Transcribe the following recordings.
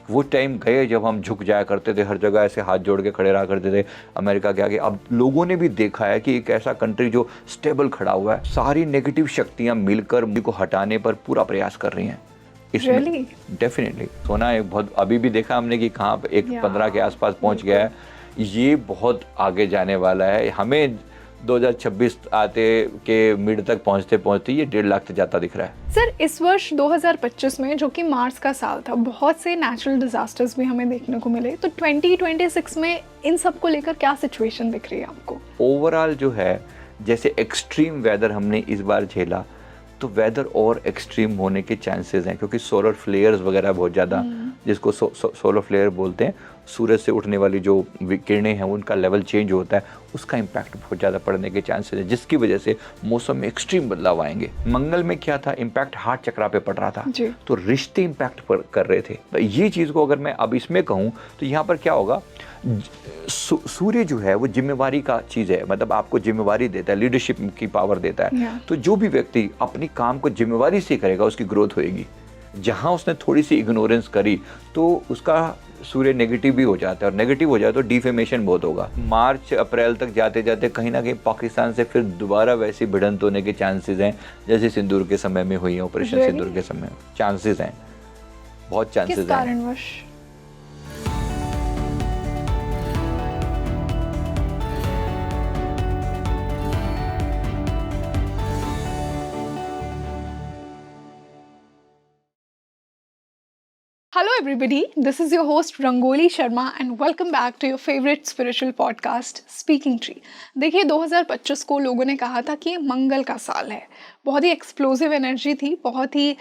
वो टाइम गए जब हम झुक जाया करते थे, हर जगह ऐसे हाथ जोड़ के खड़े रहा करते थे अमेरिका के आगे। अब लोगों ने भी देखा है कि एक ऐसा कंट्री जो स्टेबल खड़ा हुआ है, सारी नेगेटिव शक्तियां मिलकर मोदी को हटाने पर पूरा प्रयास कर रही हैं। इसमें डेफिनेटली सोना एक बहुत, अभी भी देखा हमने कि कहाँ पे एक 15 के आसपास पहुंच गया है। ये बहुत आगे जाने वाला है। हमें 2026 आते के मिड तक पहुंचते पहुंचते ये 1.5 लाख तक जाता दिख रहा है। सर, इस वर्ष 2025 में, जो कि मार्च का साल था, बहुत से नेचुरल डिजास्टर्स भी हमें देखने को मिले। तो 2026 में इन सब को लेकर क्या सिचुएशन दिख रही है आपको? ओवरऑल जो है, जैसे एक्सट्रीम वेदर हमने इस बार झेला, तो वेदर और एक्सट्रीम होने के चांसेस हैं, क्योंकि सोलर फ्लेयर्स वगैरह बहुत ज़्यादा, जिसको सोलर फ्लेयर बोलते हैं, सूरज से उठने वाली जो किरणें हैं उनका लेवल चेंज होता है, उसका इम्पैक्ट बहुत ज़्यादा पड़ने के चांसेस हैं, जिसकी वजह से मौसम में एक्सट्रीम बदलाव आएंगे। मंगल में क्या था, इम्पैक्ट हार्ट चक्रा पे पड़ रहा था, तो रिश्ते इम्पैक्ट कर रहे थे। तो ये चीज़ को अगर मैं अब इसमें कहूँ तो यहाँ पर क्या होगा, सूर्य जो है वो जिम्मेवारी का चीज़ है, मतलब आपको जिम्मेवारी देता है, लीडरशिप की पावर देता है। तो जो भी व्यक्ति अपनी काम को जिम्मेवारी से करेगा उसकी ग्रोथ होएगी। जहाँ उसने थोड़ी सी इग्नोरेंस करी तो उसका सूर्य नेगेटिव भी हो जाता है, और नेगेटिव हो जाए तो डिफेमेशन बहुत होगा। मार्च अप्रैल तक जाते जाते कहीं ना कहीं पाकिस्तान से फिर दोबारा वैसी भिड़ंत होने के चांसेस हैं, जैसे सिंदूर के समय में हुई है, ऑपरेशन सिंदूर के समय चांसेस हैं, बहुत चांसेस हैं। किस कारणवश? Hello everybody, this is your host Rangoli Sharma and welcome back to your favorite spiritual podcast Speaking Tree। देखिए, 2025 को लोगों ने कहा था कि ये मंगल का साल है, बहुत ही एक्सप्लोसिव एनर्जी थी, बहुत ही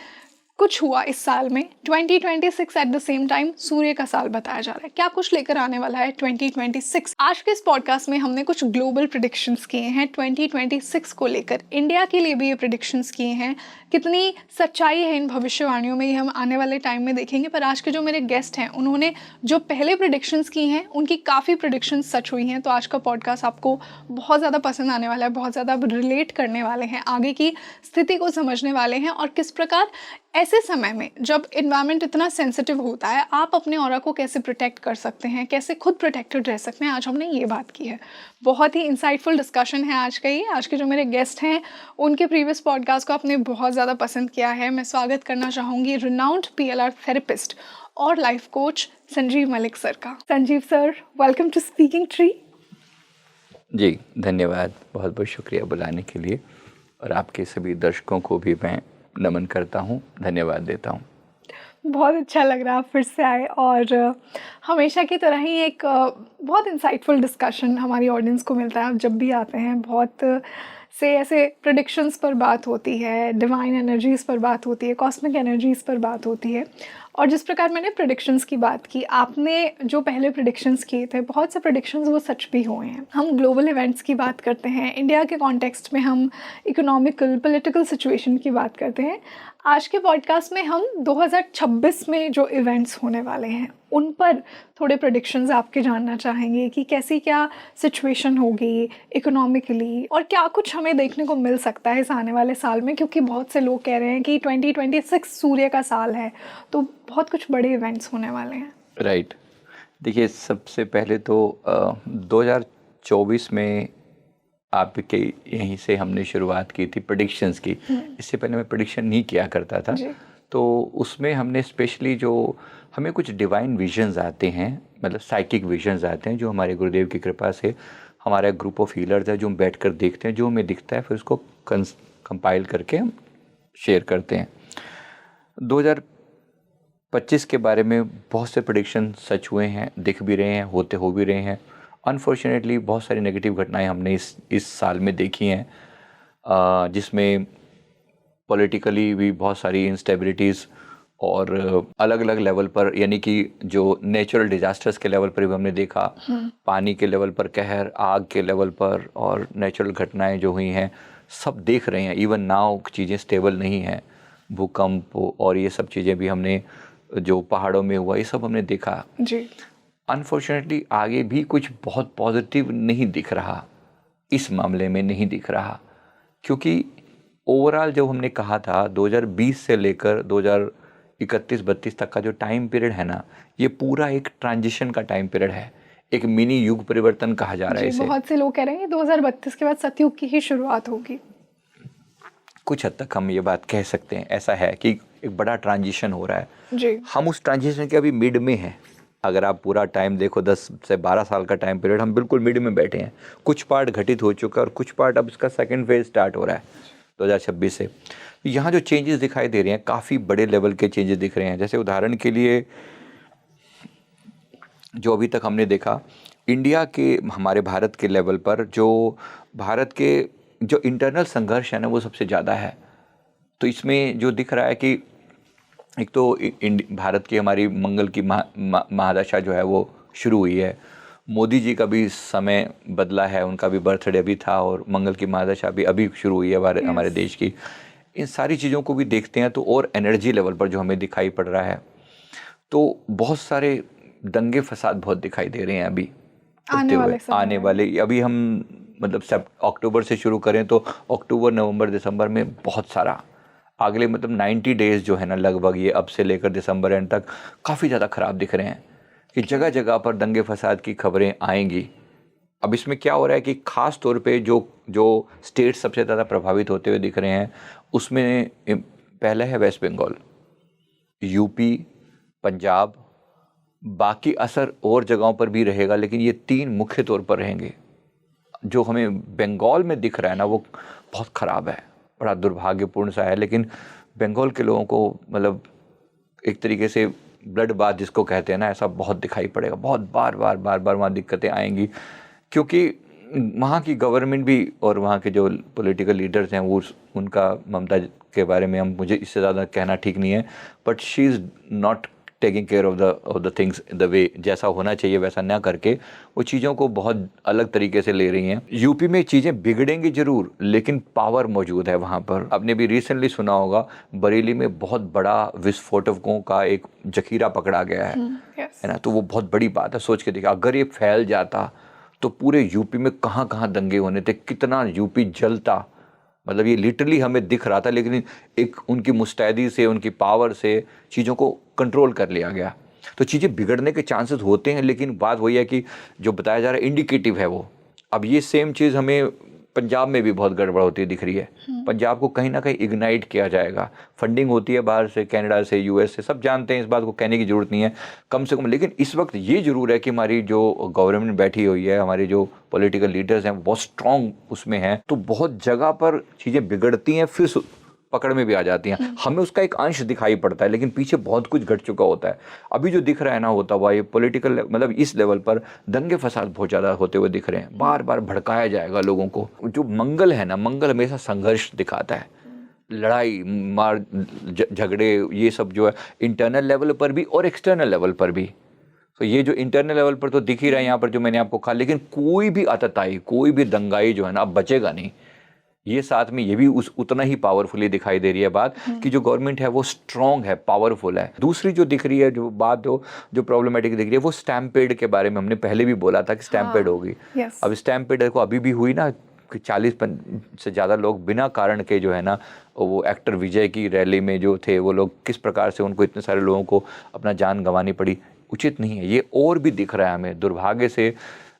कुछ हुआ इस साल में। 2026 एट द सेम टाइम सूर्य का साल बताया जा रहा है। क्या कुछ लेकर आने वाला है 2026? आज के इस पॉडकास्ट में हमने कुछ ग्लोबल प्रेडिक्शंस किए हैं 2026 को लेकर, इंडिया के लिए भी ये प्रेडिक्शंस किए हैं। कितनी सच्चाई है इन भविष्यवाणियों में, ये हम आने वाले टाइम में देखेंगे। पर आज के जो मेरे गेस्ट हैं, उन्होंने जो पहले प्रेडिक्शंस की हैं उनकी काफ़ी प्रेडिक्शंस सच हुई हैं। तो आज का पॉडकास्ट आपको बहुत ज़्यादा पसंद आने वाला है, बहुत ज़्यादा रिलेट करने वाले हैं, आगे की स्थिति को समझने वाले हैं, और किस प्रकार ऐसे समय में जब इन्वायरमेंट इतना सेंसिटिव होता है आप अपने ऑरा को कैसे प्रोटेक्ट कर सकते हैं, कैसे खुद प्रोटेक्टेड रह सकते हैं। आज हमने ये बात की है। बहुत ही इंसाइटफुल डिस्कशन है आज का ये। आज के जो मेरे गेस्ट हैं उनके प्रीवियस पॉडकास्ट को आपने बहुत ज़्यादा पसंद किया है। मैं स्वागत करना चाहूँगी रिनाउंड PLR थेरेपिस्ट और life coach Sanjeev Malik sir का। Sanjeev sir, welcome to Speaking Tree. जी धन्यवाद, बहुत बहुत शुक्रिया बुलाने के लिए, और आपके सभी दर्शकों को भी मैं नमन करता हूँ, धन्यवाद देता हूँ। बहुत अच्छा लग रहा है आप फिर से आए, और हमेशा की तरह ही एक बहुत इंसाइटफुल डिस्कशन हमारी ऑडियंस को मिलता है। आप जब भी आते हैं बहुत से ऐसे प्रेडिक्शंस पर बात होती है, डिवाइन एनर्जीज़ पर बात होती है, कॉस्मिक एनर्जीज़ पर बात होती है। और जिस प्रकार मैंने प्रेडिक्शंस की बात की, आपने जो पहले प्रेडिक्शंस किए थे, बहुत से प्रेडिक्शंस वो सच भी हुए हैं। हम ग्लोबल इवेंट्स की बात करते हैं, इंडिया के कॉन्टेक्स्ट में हम इकोनॉमिकल पॉलिटिकल सिचुएशन की बात करते हैं। आज के पॉडकास्ट में हम 2026 में जो इवेंट्स होने वाले हैं उन पर थोड़े प्रेडिक्शंस आपके जानना चाहेंगे कि कैसी क्या सिचुएशन होगी इकोनॉमिकली, और क्या कुछ हमें देखने को मिल सकता है इस आने वाले साल में, क्योंकि बहुत से लोग कह रहे हैं कि 2026 सूर्य का साल है, तो बहुत कुछ बड़े इवेंट्स होने वाले हैं। राइट। देखिए, सबसे पहले तो 2024 में आपके यहीं से हमने शुरुआत की थी प्रेडिक्शंस की। इससे पहले मैं प्रेडिक्शन नहीं किया करता था, तो उसमें हमने स्पेशली जो हमें कुछ डिवाइन विजन्स आते हैं, मतलब साइकिक विजन्स आते हैं, जो हमारे गुरुदेव की कृपा से हमारा ग्रुप ऑफ हीलर्स है, जो हम बैठ कर देखते हैं, जो हमें दिखता है फिर उसको कंपाइल करके हम शेयर करते हैं। 2025 के बारे में बहुत से प्रेडिक्शन सच हुए हैं, दिख भी रहे हैं, हो भी रहे हैं। अनफॉर्चुनेटली बहुत सारी नेगेटिव घटनाएं हमने इस साल में देखी हैं, जिसमें पॉलिटिकली भी बहुत सारी इंस्टेबिलिटीज़, और अलग अलग लेवल पर, यानी कि जो नेचुरल डिजास्टर्स के लेवल पर भी हमने देखा, पानी के लेवल पर कहर, आग के लेवल पर, और नेचुरल घटनाएं जो हुई हैं सब देख रहे हैं। इवन नाउ चीज़ें स्टेबल नहीं हैं, भूकंप और ये सब चीज़ें भी हमने, जो पहाड़ों में हुआ, ये सब हमने देखा जी। अनफॉर्चुनेटली आगे भी कुछ बहुत पॉजिटिव नहीं दिख रहा, इस मामले में नहीं दिख रहा, क्योंकि ओवरऑल जब हमने कहा था 2020 से लेकर 2021 31-32 तक का जो टाइम पीरियड है ना, ये पूरा एक ट्रांजिशन का टाइम पीरियड है, एक मिनी युग परिवर्तन कहा जा रहा है जी, इसे। बहुत से लोग कह रहे हैं 2032 के बाद सतयुग की ही शुरुआत होगी। कुछ हद तक हम ये बात कह सकते हैं, ऐसा है कि एक बड़ा ट्रांजिशन हो रहा है। जी, हम उस ट्रांजिशन के अभी मिड में हैं। अगर आप पूरा टाइम देखो 10 से 12 साल का टाइम पीरियड, हम बिल्कुल मिड में बैठे हैं। कुछ पार्ट घटित हो चुका है और कुछ पार्ट अब इसका सेकंड फेज स्टार्ट हो रहा है 2026 से। यहाँ जो चेंजेस दिखाई दे रहे हैं, काफ़ी बड़े लेवल के चेंजेस दिख रहे हैं। जैसे उदाहरण के लिए जो अभी तक हमने देखा, इंडिया के, हमारे भारत के लेवल पर जो भारत के जो इंटरनल संघर्ष है ना, वो सबसे ज़्यादा है। तो इसमें जो दिख रहा है कि एक तो भारत की हमारी मंगल की महादशा जो है वो शुरू हुई है। मोदी जी का भी समय बदला है, उनका भी बर्थडे अभी था और मंगल की महादशा भी अभी शुरू हुई है हमारे देश की। इन सारी चीज़ों को भी देखते हैं तो और एनर्जी लेवल पर जो हमें दिखाई पड़ रहा है, तो बहुत सारे दंगे फसाद बहुत दिखाई दे रहे हैं अभी आने वाले अभी हम मतलब अक्टूबर से शुरू करें तो अक्टूबर, नवंबर, दिसंबर में बहुत सारा अगले मतलब 90 डेज जो है ना, लगभग ये अब से लेकर दिसंबर एंड तक काफ़ी ज़्यादा ख़राब दिख रहे हैं कि जगह जगह पर दंगे फसाद की खबरें आएंगी। अब इसमें क्या हो रहा है कि ख़ास तौर पे जो स्टेट सबसे ज़्यादा प्रभावित होते हुए दिख रहे हैं, उसमें पहला है वेस्ट बंगाल, यूपी, पंजाब, बाकी असर और जगहों पर भी रहेगा, लेकिन ये 3 मुख्य तौर पर रहेंगे। जो हमें बंगाल में दिख रहा है ना, वो बहुत ख़राब है, बड़ा दुर्भाग्यपूर्ण सा है। लेकिन बंगाल के लोगों को मतलब एक तरीके से ब्लड बाथ जिसको कहते हैं ना, ऐसा बहुत दिखाई पड़ेगा। बहुत बार बार वहाँ दिक्कतें आएंगी, क्योंकि वहाँ की गवर्नमेंट भी और वहाँ के जो पॉलिटिकल लीडर्स हैं वो उनका, ममता के बारे में मुझे इससे ज़्यादा कहना ठीक नहीं है, but she is not taking care of the things the way जैसा होना चाहिए वैसा ना करके वो चीज़ों को बहुत अलग तरीके से ले रही हैं। यूपी में चीज़ें बिगड़ेंगी जरूर, लेकिन पावर मौजूद है वहाँ पर। आपने भी रिसेंटली सुना होगा, बरेली में बहुत बड़ा विस्फोटकों का एक जखीरा पकड़ा गया है ना, तो वो बहुत बड़ी बात है। सोच के देखिए, अगर ये फैल जाता तो पूरे यूपी में कहाँ कहाँ दंगे होने थे, कितना यूपी जलता। मतलब ये लिटरली हमें दिख रहा था, लेकिन एक उनकी मुस्तैदी से, उनकी पावर से चीज़ों को कंट्रोल कर लिया गया। तो चीज़ें बिगड़ने के चांसेस होते हैं, लेकिन बात वही है कि जो बताया जा रहा है इंडिकेटिव है वो। अब ये सेम चीज़ हमें पंजाब में भी बहुत गड़बड़ होती दिख रही है। पंजाब को कहीं ना कहीं इग्नाइट किया जाएगा, फंडिंग होती है बाहर से, कनाडा से, यूएस से, सब जानते हैं, इस बात को कहने की ज़रूरत नहीं है कम से कम। लेकिन इस वक्त ये ज़रूर है कि हमारी जो गवर्नमेंट बैठी हुई है, हमारी जो पॉलिटिकल लीडर्स हैं वो बहुत स्ट्रॉन्ग उसमें हैं, तो बहुत जगह पर चीज़ें बिगड़ती हैं फिर पकड़ में भी आ जाती हैं। हमें उसका एक अंश दिखाई पड़ता है, लेकिन पीछे बहुत कुछ घट चुका होता है। अभी जो दिख रहा है ना होता हुआ, ये पॉलिटिकल मतलब इस लेवल पर दंगे फसाद बहुत ज़्यादा होते हुए दिख रहे हैं। बार बार भड़काया जाएगा लोगों को। जो मंगल है ना, मंगल हमेशा संघर्ष दिखाता है, लड़ाई मार झगड़े, ये सब जो है इंटरनल लेवल पर भी और एक्सटर्नल लेवल पर भी। तो ये जो इंटरनल लेवल पर तो दिख ही रहा है यहाँ पर जो मैंने आपको कहा, लेकिन कोई भी आतताई, कोई भी दंगाई जो है ना अब बचेगा नहीं। ये साथ में ये भी उतना ही पावरफुली दिखाई दे रही है बात कि जो गवर्नमेंट है वो स्ट्रॉन्ग है, पावरफुल है। दूसरी जो दिख रही है जो बात जो प्रॉब्लमेटिक दिख रही है, वो स्टैम्पेड के बारे में हमने पहले भी बोला था कि स्टैम्पेड होगी। अब स्टैम्पेड देखो अभी भी हुई ना, कि 40 से ज़्यादा लोग बिना कारण के जो है ना, वो एक्टर विजय की रैली में जो थे वो लोग, किस प्रकार से उनको इतने सारे लोगों को अपना जान गंवानी पड़ी, उचित नहीं है। ये और भी दिख रहा है हमें, दुर्भाग्य से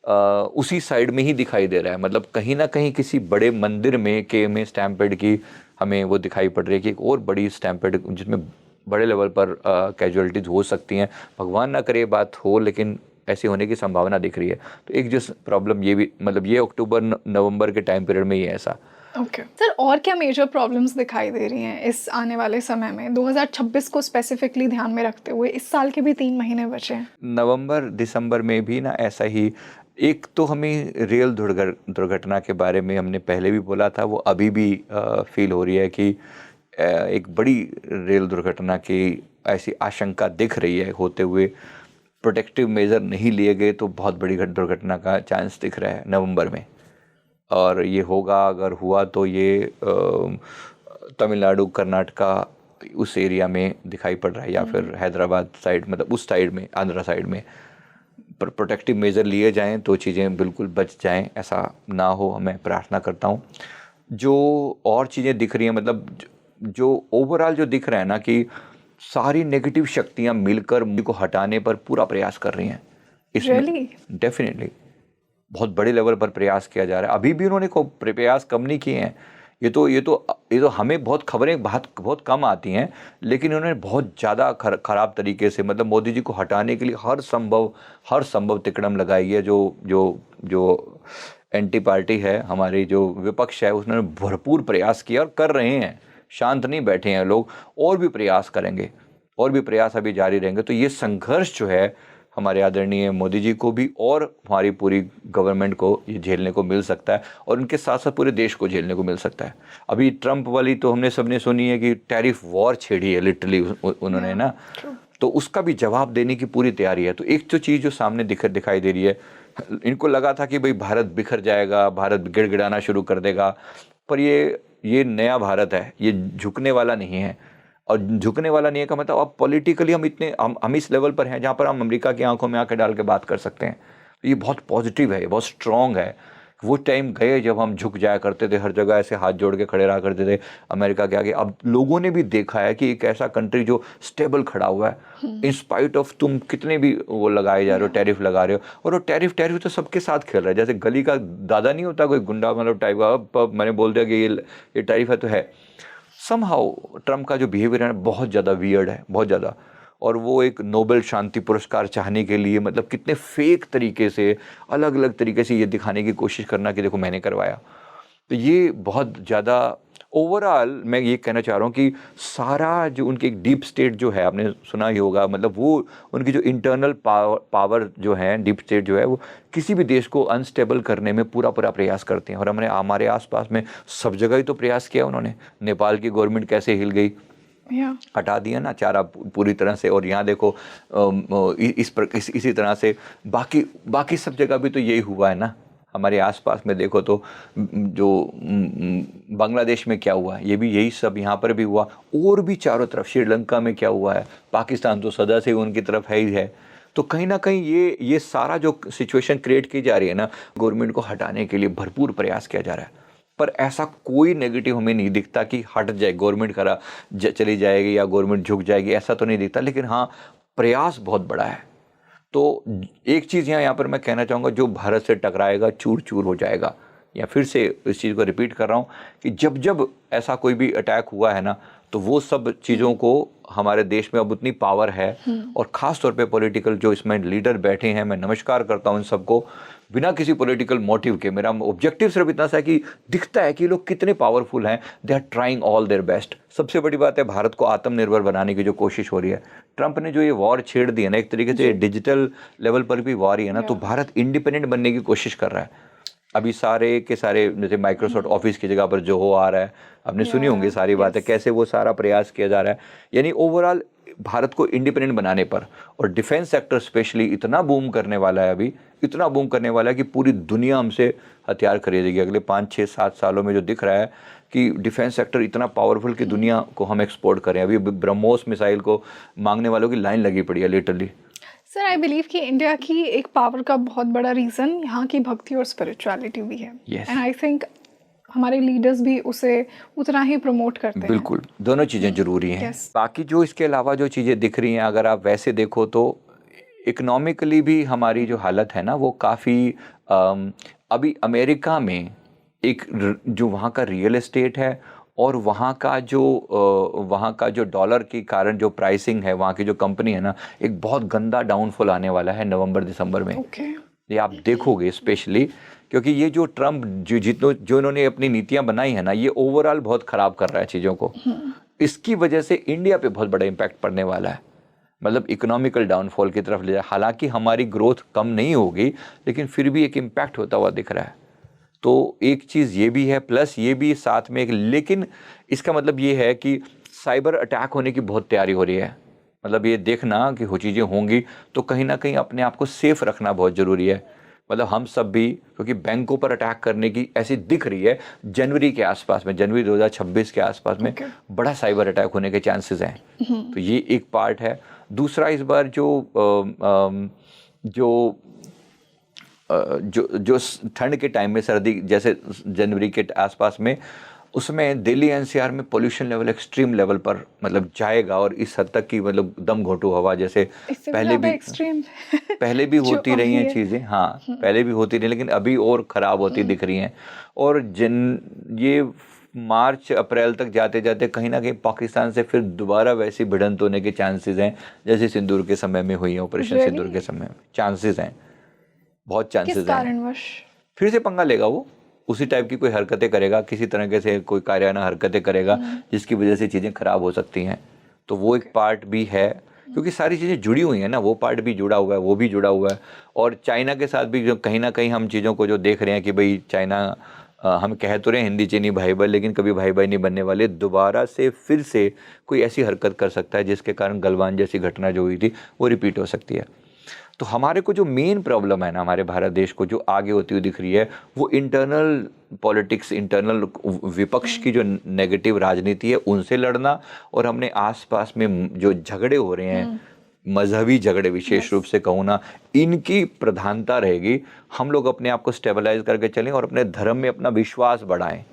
उसी साइड में ही दिखाई दे रहा है। मतलब कहीं ना कहीं किसी बड़े मंदिर में स्टैम्पेड की हमें वो दिखाई पड़ रही है कि एक और बड़ी स्टैम्पेड जिसमें बड़े लेवल पर कैजुअलिटीज़ हो सकती हैं। भगवान ना करे बात हो, लेकिन ऐसी होने की संभावना दिख रही है। तो एक जो प्रॉब्लम ये भी, मतलब ये अक्टूबर नवंबर के टाइम पीरियड में ही है ऐसा। ओके सर, और क्या मेजर प्रॉब्लम्स दिखाई दे रही हैं इस आने वाले समय में, 2026 को स्पेसिफिकली ध्यान में रखते हुए? इस साल के भी 3 महीने बचे हैं। नवंबर दिसंबर में भी ना ऐसा ही, एक तो हमें रेल दुर्घटना के बारे में हमने पहले भी बोला था, वो अभी भी फील हो रही है कि एक बड़ी रेल दुर्घटना की ऐसी आशंका दिख रही है होते हुए। प्रोटेक्टिव मेजर नहीं लिए गए तो बहुत बड़ी दुर्घटना का चांस दिख रहा है नवंबर में। और ये होगा, अगर हुआ तो ये तमिलनाडु, कर्नाटका उस एरिया में दिखाई पड़ रहा है, या फिर हैदराबाद साइड, मतलब उस साइड में, आंध्रा साइड में। पर प्रोटेक्टिव मेजर लिए जाएं तो चीज़ें बिल्कुल बच जाएं, ऐसा ना हो, मैं प्रार्थना करता हूं। जो और चीज़ें दिख रही हैं, मतलब जो ओवरऑल जो दिख रहा है ना कि सारी नेगेटिव शक्तियां मिलकर मोदी को हटाने पर पूरा प्रयास कर रही हैं। इसमें Really? डेफिनेटली बहुत बड़े लेवल पर प्रयास किया जा रहा है। अभी भी उन्होंने प्रयास कम नहीं किए हैं। ये तो हमें खबरें बहुत कम आती हैं, लेकिन उन्होंने बहुत ज़्यादा खराब तरीके से, मतलब मोदी जी को हटाने के लिए हर संभव तिकड़म लगाई है। जो एंटी पार्टी है, हमारी जो विपक्ष है, उसने भरपूर प्रयास किया और कर रहे हैं। शांत नहीं बैठे हैं लोग, और भी प्रयास करेंगे, और भी प्रयास अभी जारी रहेंगे। तो ये संघर्ष जो है हमारे आदरणीय मोदी जी को भी और हमारी पूरी गवर्नमेंट को ये झेलने को मिल सकता है, और उनके साथ साथ पूरे देश को झेलने को मिल सकता है। अभी ट्रंप वाली तो हमने सबने सुनी है कि टैरिफ वॉर छेड़ी है लिटरली उन्होंने ना, तो उसका भी जवाब देने की पूरी तैयारी है। तो एक तो चीज़ जो सामने दिखाई दे रही है, इनको लगा था कि भाई भारत बिखर जाएगा, भारत गिड़गिड़ाना शुरू कर देगा, पर ये नया भारत है, ये झुकने वाला नहीं है। और झुकने वाला नहीं है का मतलब अब पॉलिटिकली हम इस लेवल पर हैं जहाँ पर हम अमेरिका की आंखों में आंखें डाल के बात कर सकते हैं। तो ये बहुत पॉजिटिव है, ये बहुत स्ट्रॉन्ग है। वो टाइम गए जब हम झुक जाया करते थे, हर जगह ऐसे हाथ जोड़ के खड़े रहा करते थे अमेरिका के आगे। अब लोगों ने भी देखा है कि एक ऐसा कंट्री जो स्टेबल खड़ा हुआ है, इन स्पाइट ऑफ तुम कितने भी वो लगाए जा रहे हो, टैरिफ लगा रहे हो, और वो टैरिफ तो सबके साथ खेल रहा है। जैसे गली का दादा नहीं होता कोई गुंडा मतलब टाइप का, मैंने बोल दिया कि ये टैरिफ है तो है। समहाउ ट्रम्प का जो बिहेवियर है बहुत ज़्यादा वियर्ड है, बहुत ज़्यादा। और वो एक नोबेल शांति पुरस्कार चाहने के लिए मतलब कितने फेक तरीके से, अलग अलग तरीके से ये दिखाने की कोशिश करना कि देखो मैंने करवाया। तो ये बहुत ज़्यादा ओवरऑल मैं ये कहना चाह रहा हूँ कि सारा जो उनकी एक डीप स्टेट जो है, आपने सुना ही होगा, मतलब वो उनकी जो इंटरनल पावर जो है, डीप स्टेट जो है, वो किसी भी देश को अनस्टेबल करने में पूरा प्रयास करते हैं। और हमने हमारे आसपास में सब जगह ही तो प्रयास किया उन्होंने। नेपाल की गवर्नमेंट कैसे हिल गई, हटा दिया ना चारा पूरी तरह से। और यहाँ देखो इसी तरह से बाकी सब जगह भी तो यही हुआ है ना। हमारे आसपास में देखो तो जो बांग्लादेश में क्या हुआ है, ये भी यही सब यहाँ पर भी हुआ। और भी चारों तरफ, श्रीलंका में क्या हुआ है, पाकिस्तान तो सदा से उनकी तरफ है ही है। तो कहीं ना कहीं ये सारा जो सिचुएशन क्रिएट की जा रही है ना, गवर्नमेंट को हटाने के लिए भरपूर प्रयास किया जा रहा है। पर ऐसा कोई नेगेटिव हमें नहीं दिखता कि हट जाए, गवर्नमेंट चली जाएगी या गवर्नमेंट झुक जाएगी, ऐसा तो नहीं दिखता। लेकिन हाँ, प्रयास बहुत बड़ा है। तो एक चीज़ यहाँ पर मैं कहना चाहूँगा, जो भारत से टकराएगा चूर चूर हो जाएगा। या फिर से इस चीज़ को रिपीट कर रहा हूँ कि जब ऐसा कोई भी अटैक हुआ है ना, तो वो सब चीज़ों को हमारे देश में अब उतनी पावर है, और ख़ास तौर पे पॉलिटिकल जो इसमें लीडर बैठे हैं, मैं नमस्कार करता हूँ इन सबको, बिना किसी पॉलिटिकल मोटिव के। मेरा ऑब्जेक्टिव सिर्फ इतना सा है कि दिखता है कि लोग कितने पावरफुल हैं, they are trying all their best. सबसे बड़ी बात है, भारत को आत्मनिर्भर बनाने की जो कोशिश हो रही है। ट्रंप ने जो ये वॉर छेड़ दी है ना, एक तरीके से डिजिटल लेवल पर भी वॉर ही है ना, तो भारत इंडिपेंडेंट बनने की कोशिश कर रहा है। अभी सारे के सारे, जैसे माइक्रोसॉफ्ट ऑफिस की जगह पर जो हो आ रहा है, आपने सुनी होंगी सारी बातें, कैसे वो सारा प्रयास किया जा रहा है। यानी ओवरऑल भारत को इंडिपेंडेंट बनाने पर, और डिफेंस सेक्टर स्पेशली इतना बूम करने वाला है, अभी इतना बूम करने वाला है कि पूरी दुनिया हमसे हथियार खरीदेगी अगले 5, 6, 7 सालों में। जो दिख रहा है कि डिफेंस सेक्टर इतना पावरफुल कि दुनिया को हम एक्सपोर्ट करें। अभी ब्रह्मोस मिसाइल को मांगने वालों की लाइन लगी पड़ी है लिटरली। सर, आई बिलीव कि इंडिया की एक पावर का बहुत बड़ा रीज़न यहाँ की भक्ति और स्पिरिचुअलिटी भी है। एंड आई थिंक हमारे लीडर्स भी उसे उतना ही प्रमोट करते हैं। बिल्कुल, दोनों चीज़ें ज़रूरी हैं। बाकी जो इसके अलावा जो चीज़ें दिख रही हैं, अगर आप वैसे देखो तो इकोनॉमिकली भी हमारी जो हालत है ना, वो काफ़ी अभी अमेरिका में एक जो वहाँ का रियल एस्टेट है, और वहाँ का जो डॉलर के कारण जो प्राइसिंग है, वहाँ की जो कंपनी है ना, एक बहुत गंदा डाउनफॉल आने वाला है नवंबर दिसंबर में। ये आप देखोगे स्पेशली, क्योंकि ये जो ट्रम्प जो इन्होंने अपनी नीतियाँ बनाई है ना, ये ओवरऑल बहुत ख़राब कर रहा है चीज़ों को। इसकी वजह से इंडिया पे बहुत बड़ा इम्पैक्ट पड़ने वाला है, मतलब इकोनॉमिकल डाउनफॉल की तरफ ले जाए। हालांकि हमारी ग्रोथ कम नहीं होगी, लेकिन फिर भी एक इम्पैक्ट होता हुआ दिख रहा है। तो एक चीज़ ये भी है, प्लस ये भी साथ में लेकिन इसका मतलब ये है कि साइबर अटैक होने की बहुत तैयारी हो रही है। मतलब ये देखना कि वो चीज़ें होंगी, तो कहीं ना कहीं अपने आप को सेफ रखना बहुत ज़रूरी है। मतलब हम सब भी, क्योंकि बैंकों पर अटैक करने की ऐसी दिख रही है, जनवरी के आसपास में, जनवरी 2026 के आसपास में बड़ा साइबर अटैक होने के चांसेस हैं। तो ये एक पार्ट है। दूसरा, इस बार जो ठंड के टाइम में, सर्दी जैसे जनवरी के आसपास में, उसमें दिल्ली एनसीआर में पोल्यूशन लेवल एक्सट्रीम लेवल पर मतलब जाएगा, और इस हद तक की मतलब दम घोंटू हवा जैसे इससे पहले भी एक्सट्रीम पहले भी जो होती रही अभी हैं है। चीज़ें, हाँ पहले भी होती रही, लेकिन अभी और ख़राब होती दिख रही हैं। और ये मार्च अप्रैल तक जाते जाते कहीं ना कहीं पाकिस्तान से फिर दोबारा वैसी भिड़ंत होने के चांसेस हैं जैसे सिंदूर के समय में हुई है, ऑपरेशन सिंदूर के समय में चांसेस हैं, बहुत किस चांसेस हैं। कारणवश? फिर से पंगा लेगा वो, उसी टाइप की कोई हरकतें करेगा, किसी तरह से कोई कारियाना हरकतें करेगा जिसकी वजह से चीज़ें खराब हो सकती हैं। तो वो एक पार्ट भी है, क्योंकि सारी चीज़ें जुड़ी हुई हैं ना, वो पार्ट भी जुड़ा हुआ है, वो भी जुड़ा हुआ है। और चाइना के साथ भी जो कहीं ना कहीं हम चीज़ों को जो देख रहे हैं कि भाई चाइना, हम कह तो रहे हैं हिंदी चीनी भाई भाई, लेकिन कभी भाई भाई नहीं बनने वाले, दोबारा से फिर से कोई ऐसी हरकत कर सकता है जिसके कारण गलवान जैसी घटना जो हुई थी वो रिपीट हो सकती है। तो हमारे को जो मेन प्रॉब्लम है ना हमारे भारत देश को जो आगे होती हुई दिख रही है, वो इंटरनल पॉलिटिक्स, इंटरनल विपक्ष की जो नेगेटिव राजनीति है उनसे लड़ना, और हमने आसपास में जो झगड़े हो रहे हैं, मजहबी झगड़े विशेष रूप से कहूँ ना, इनकी प्रधानता रहेगी। हम लोग अपने आप को स्टेबलाइज करके चलें और अपने धर्म में अपना विश्वास बढ़ाएं।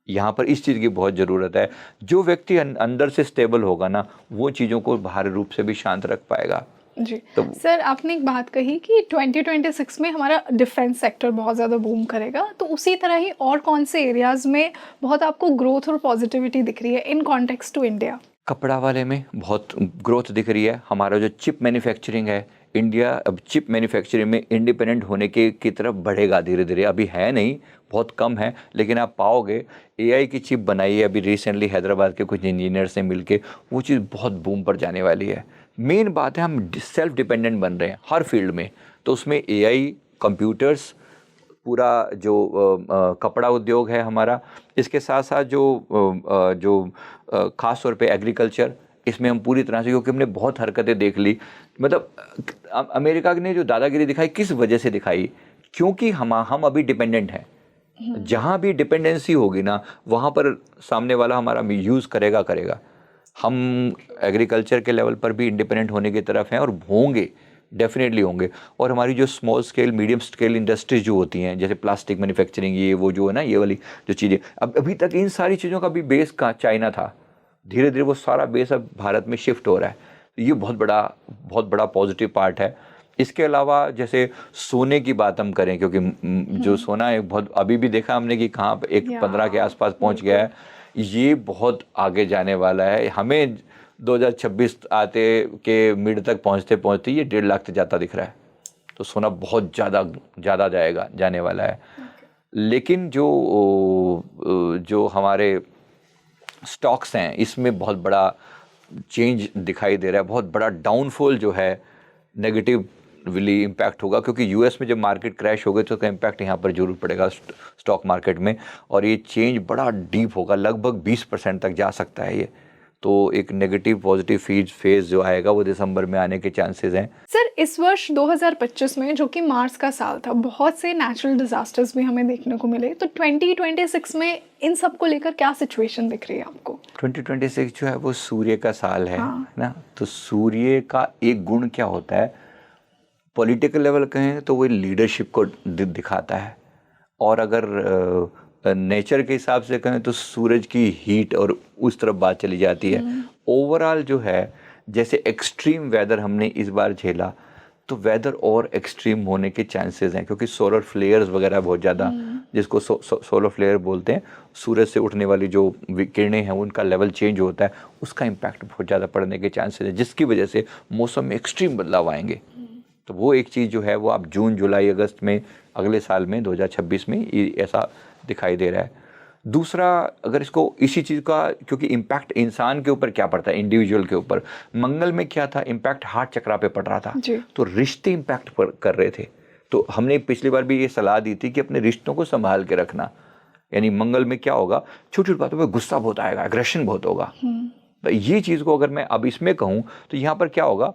यहाँ पर इस चीज़ की बहुत ज़रूरत है। जो व्यक्ति अंदर से स्टेबल होगा ना, वो चीज़ों को बाहरी रूप से भी शांत रख पाएगा। जी तो सर, आपने एक बात कही कि 2026 में हमारा डिफेंस सेक्टर बहुत ज़्यादा बूम करेगा, तो उसी तरह ही और कौन से एरियाज में बहुत आपको ग्रोथ और पॉजिटिविटी दिख रही है इन कॉन्टेक्स्ट टू इंडिया? कपड़ा वाले में बहुत ग्रोथ दिख रही है। हमारा जो चिप मैन्युफैक्चरिंग है, इंडिया अब चिप मैन्युफैक्चरिंग में इंडिपेंडेंट होने की तरफ बढ़ेगा धीरे धीरे। अभी है नहीं, बहुत कम है, लेकिन आप पाओगे एआई की चिप बनाई है अभी रिसेंटली हैदराबाद के कुछ इंजीनियर से मिलके, वो चीज़ बहुत बूम पर जाने वाली है। मेन बात है हम सेल्फ डिपेंडेंट बन रहे हैं हर फील्ड में, तो उसमें एआई, कंप्यूटर्स, पूरा जो कपड़ा उद्योग है हमारा, इसके साथ साथ जो ख़ास तौर पे एग्रीकल्चर, इसमें हम पूरी तरह से, क्योंकि हमने बहुत हरकतें देख ली। मतलब अमेरिका ने जो दादागिरी दिखाई किस वजह से दिखाई, क्योंकि हम अभी डिपेंडेंट हैं। जहाँ भी डिपेंडेंसी होगी ना, वहाँ पर सामने वाला हमारा यूज़ करेगा। हम एग्रीकल्चर के लेवल पर भी इंडिपेंडेंट होने की तरफ हैं और होंगे, डेफिनेटली होंगे। और हमारी जो small scale, medium scale industries जो होती हैं, जैसे प्लास्टिक मैन्युफैक्चरिंग, ये वो जो है ना, ये वाली जो चीज़ें, अब अभी तक इन सारी चीज़ों का भी बेस कहाँ, चाइना था। धीरे धीरे वो सारा बेस अब भारत में शिफ्ट हो रहा है। तो ये बहुत बड़ा पॉजिटिव पार्ट है। इसके अलावा जैसे सोने की बात हम करें, क्योंकि जो सोना है बहुत अभी भी देखा हमने कि कहाँ पे 1.15 के आसपास पहुँच गया है। ये बहुत आगे जाने वाला है। हमें 2026 आते के मिड तक पहुंचते ये 1.5 लाख तक जाता दिख रहा है। तो सोना बहुत ज़्यादा जाने वाला है। लेकिन जो हमारे स्टॉक्स हैं, इसमें बहुत बड़ा चेंज दिखाई दे रहा है। बहुत बड़ा डाउनफॉल जो है नेगेटिवली इम्पैक्ट होगा, क्योंकि यूएस में जब मार्केट क्रैश हो गई तो उसका इम्पैक्ट यहाँ पर जरूर पड़ेगा स्टॉक मार्केट में, और ये चेंज बड़ा डीप होगा, लगभग 20% तक जा सकता है ये। तो एक नेगेटिव पॉजिटिव फेज जो आएगा वो दिसंबर में आने के चांसेस हैं। सर, इस वर्ष 2025 में, जो कि मार्च का साल था, बहुत से नेचुरल डिजास्टर्स भी हमें देखने को मिले, तो 2026 में इन सब को लेकर क्या सिचुएशन दिख रही है आपको? 2026 जो है वो सूर्य का साल है ना। तो सूर्य का एक गुण क्या होता है, पॉलिटिकल लेवल कहें तो वो लीडरशिप को दिखाता है, और अगर नेचर के हिसाब से कहें तो सूरज की हीट और उस तरफ बात चली जाती है। ओवरऑल जो है, जैसे एक्सट्रीम वेदर हमने इस बार झेला, तो वेदर और एक्सट्रीम होने के चांसेस हैं, क्योंकि सोलर फ्लेयर्स वगैरह बहुत ज़्यादा, जिसको सोलर फ्लेयर बोलते हैं, सूरज से उठने वाली जो किरणें हैं उनका लेवल चेंज होता है, उसका इम्पैक्ट बहुत ज़्यादा पड़ने के चांसेस है, जिसकी वजह से मौसम में एक्सट्रीम बदलाव आएंगे। तो वो एक चीज़ जो है वो आप जून, जुलाई, अगस्त में अगले साल में 2026 में ऐसा दिखाई दे रहा है। दूसरा, अगर इसको इसी चीज़ का, क्योंकि इम्पैक्ट इंसान के ऊपर क्या पड़ता है, इंडिविजुअल के ऊपर, मंगल में क्या था, इम्पैक्ट हार्ट चक्रा पे पड़ रहा था, तो रिश्ते इम्पैक्ट कर रहे थे। तो हमने पिछली बार भी ये सलाह दी थी कि अपने रिश्तों को संभाल के रखना। यानी मंगल में क्या होगा, छोटी छोटी बातों पर गुस्सा बहुत आएगा, एग्रेशन बहुत होगा। तो ये चीज़ को अगर मैं अब इसमें कहूँ तो यहाँ पर क्या होगा,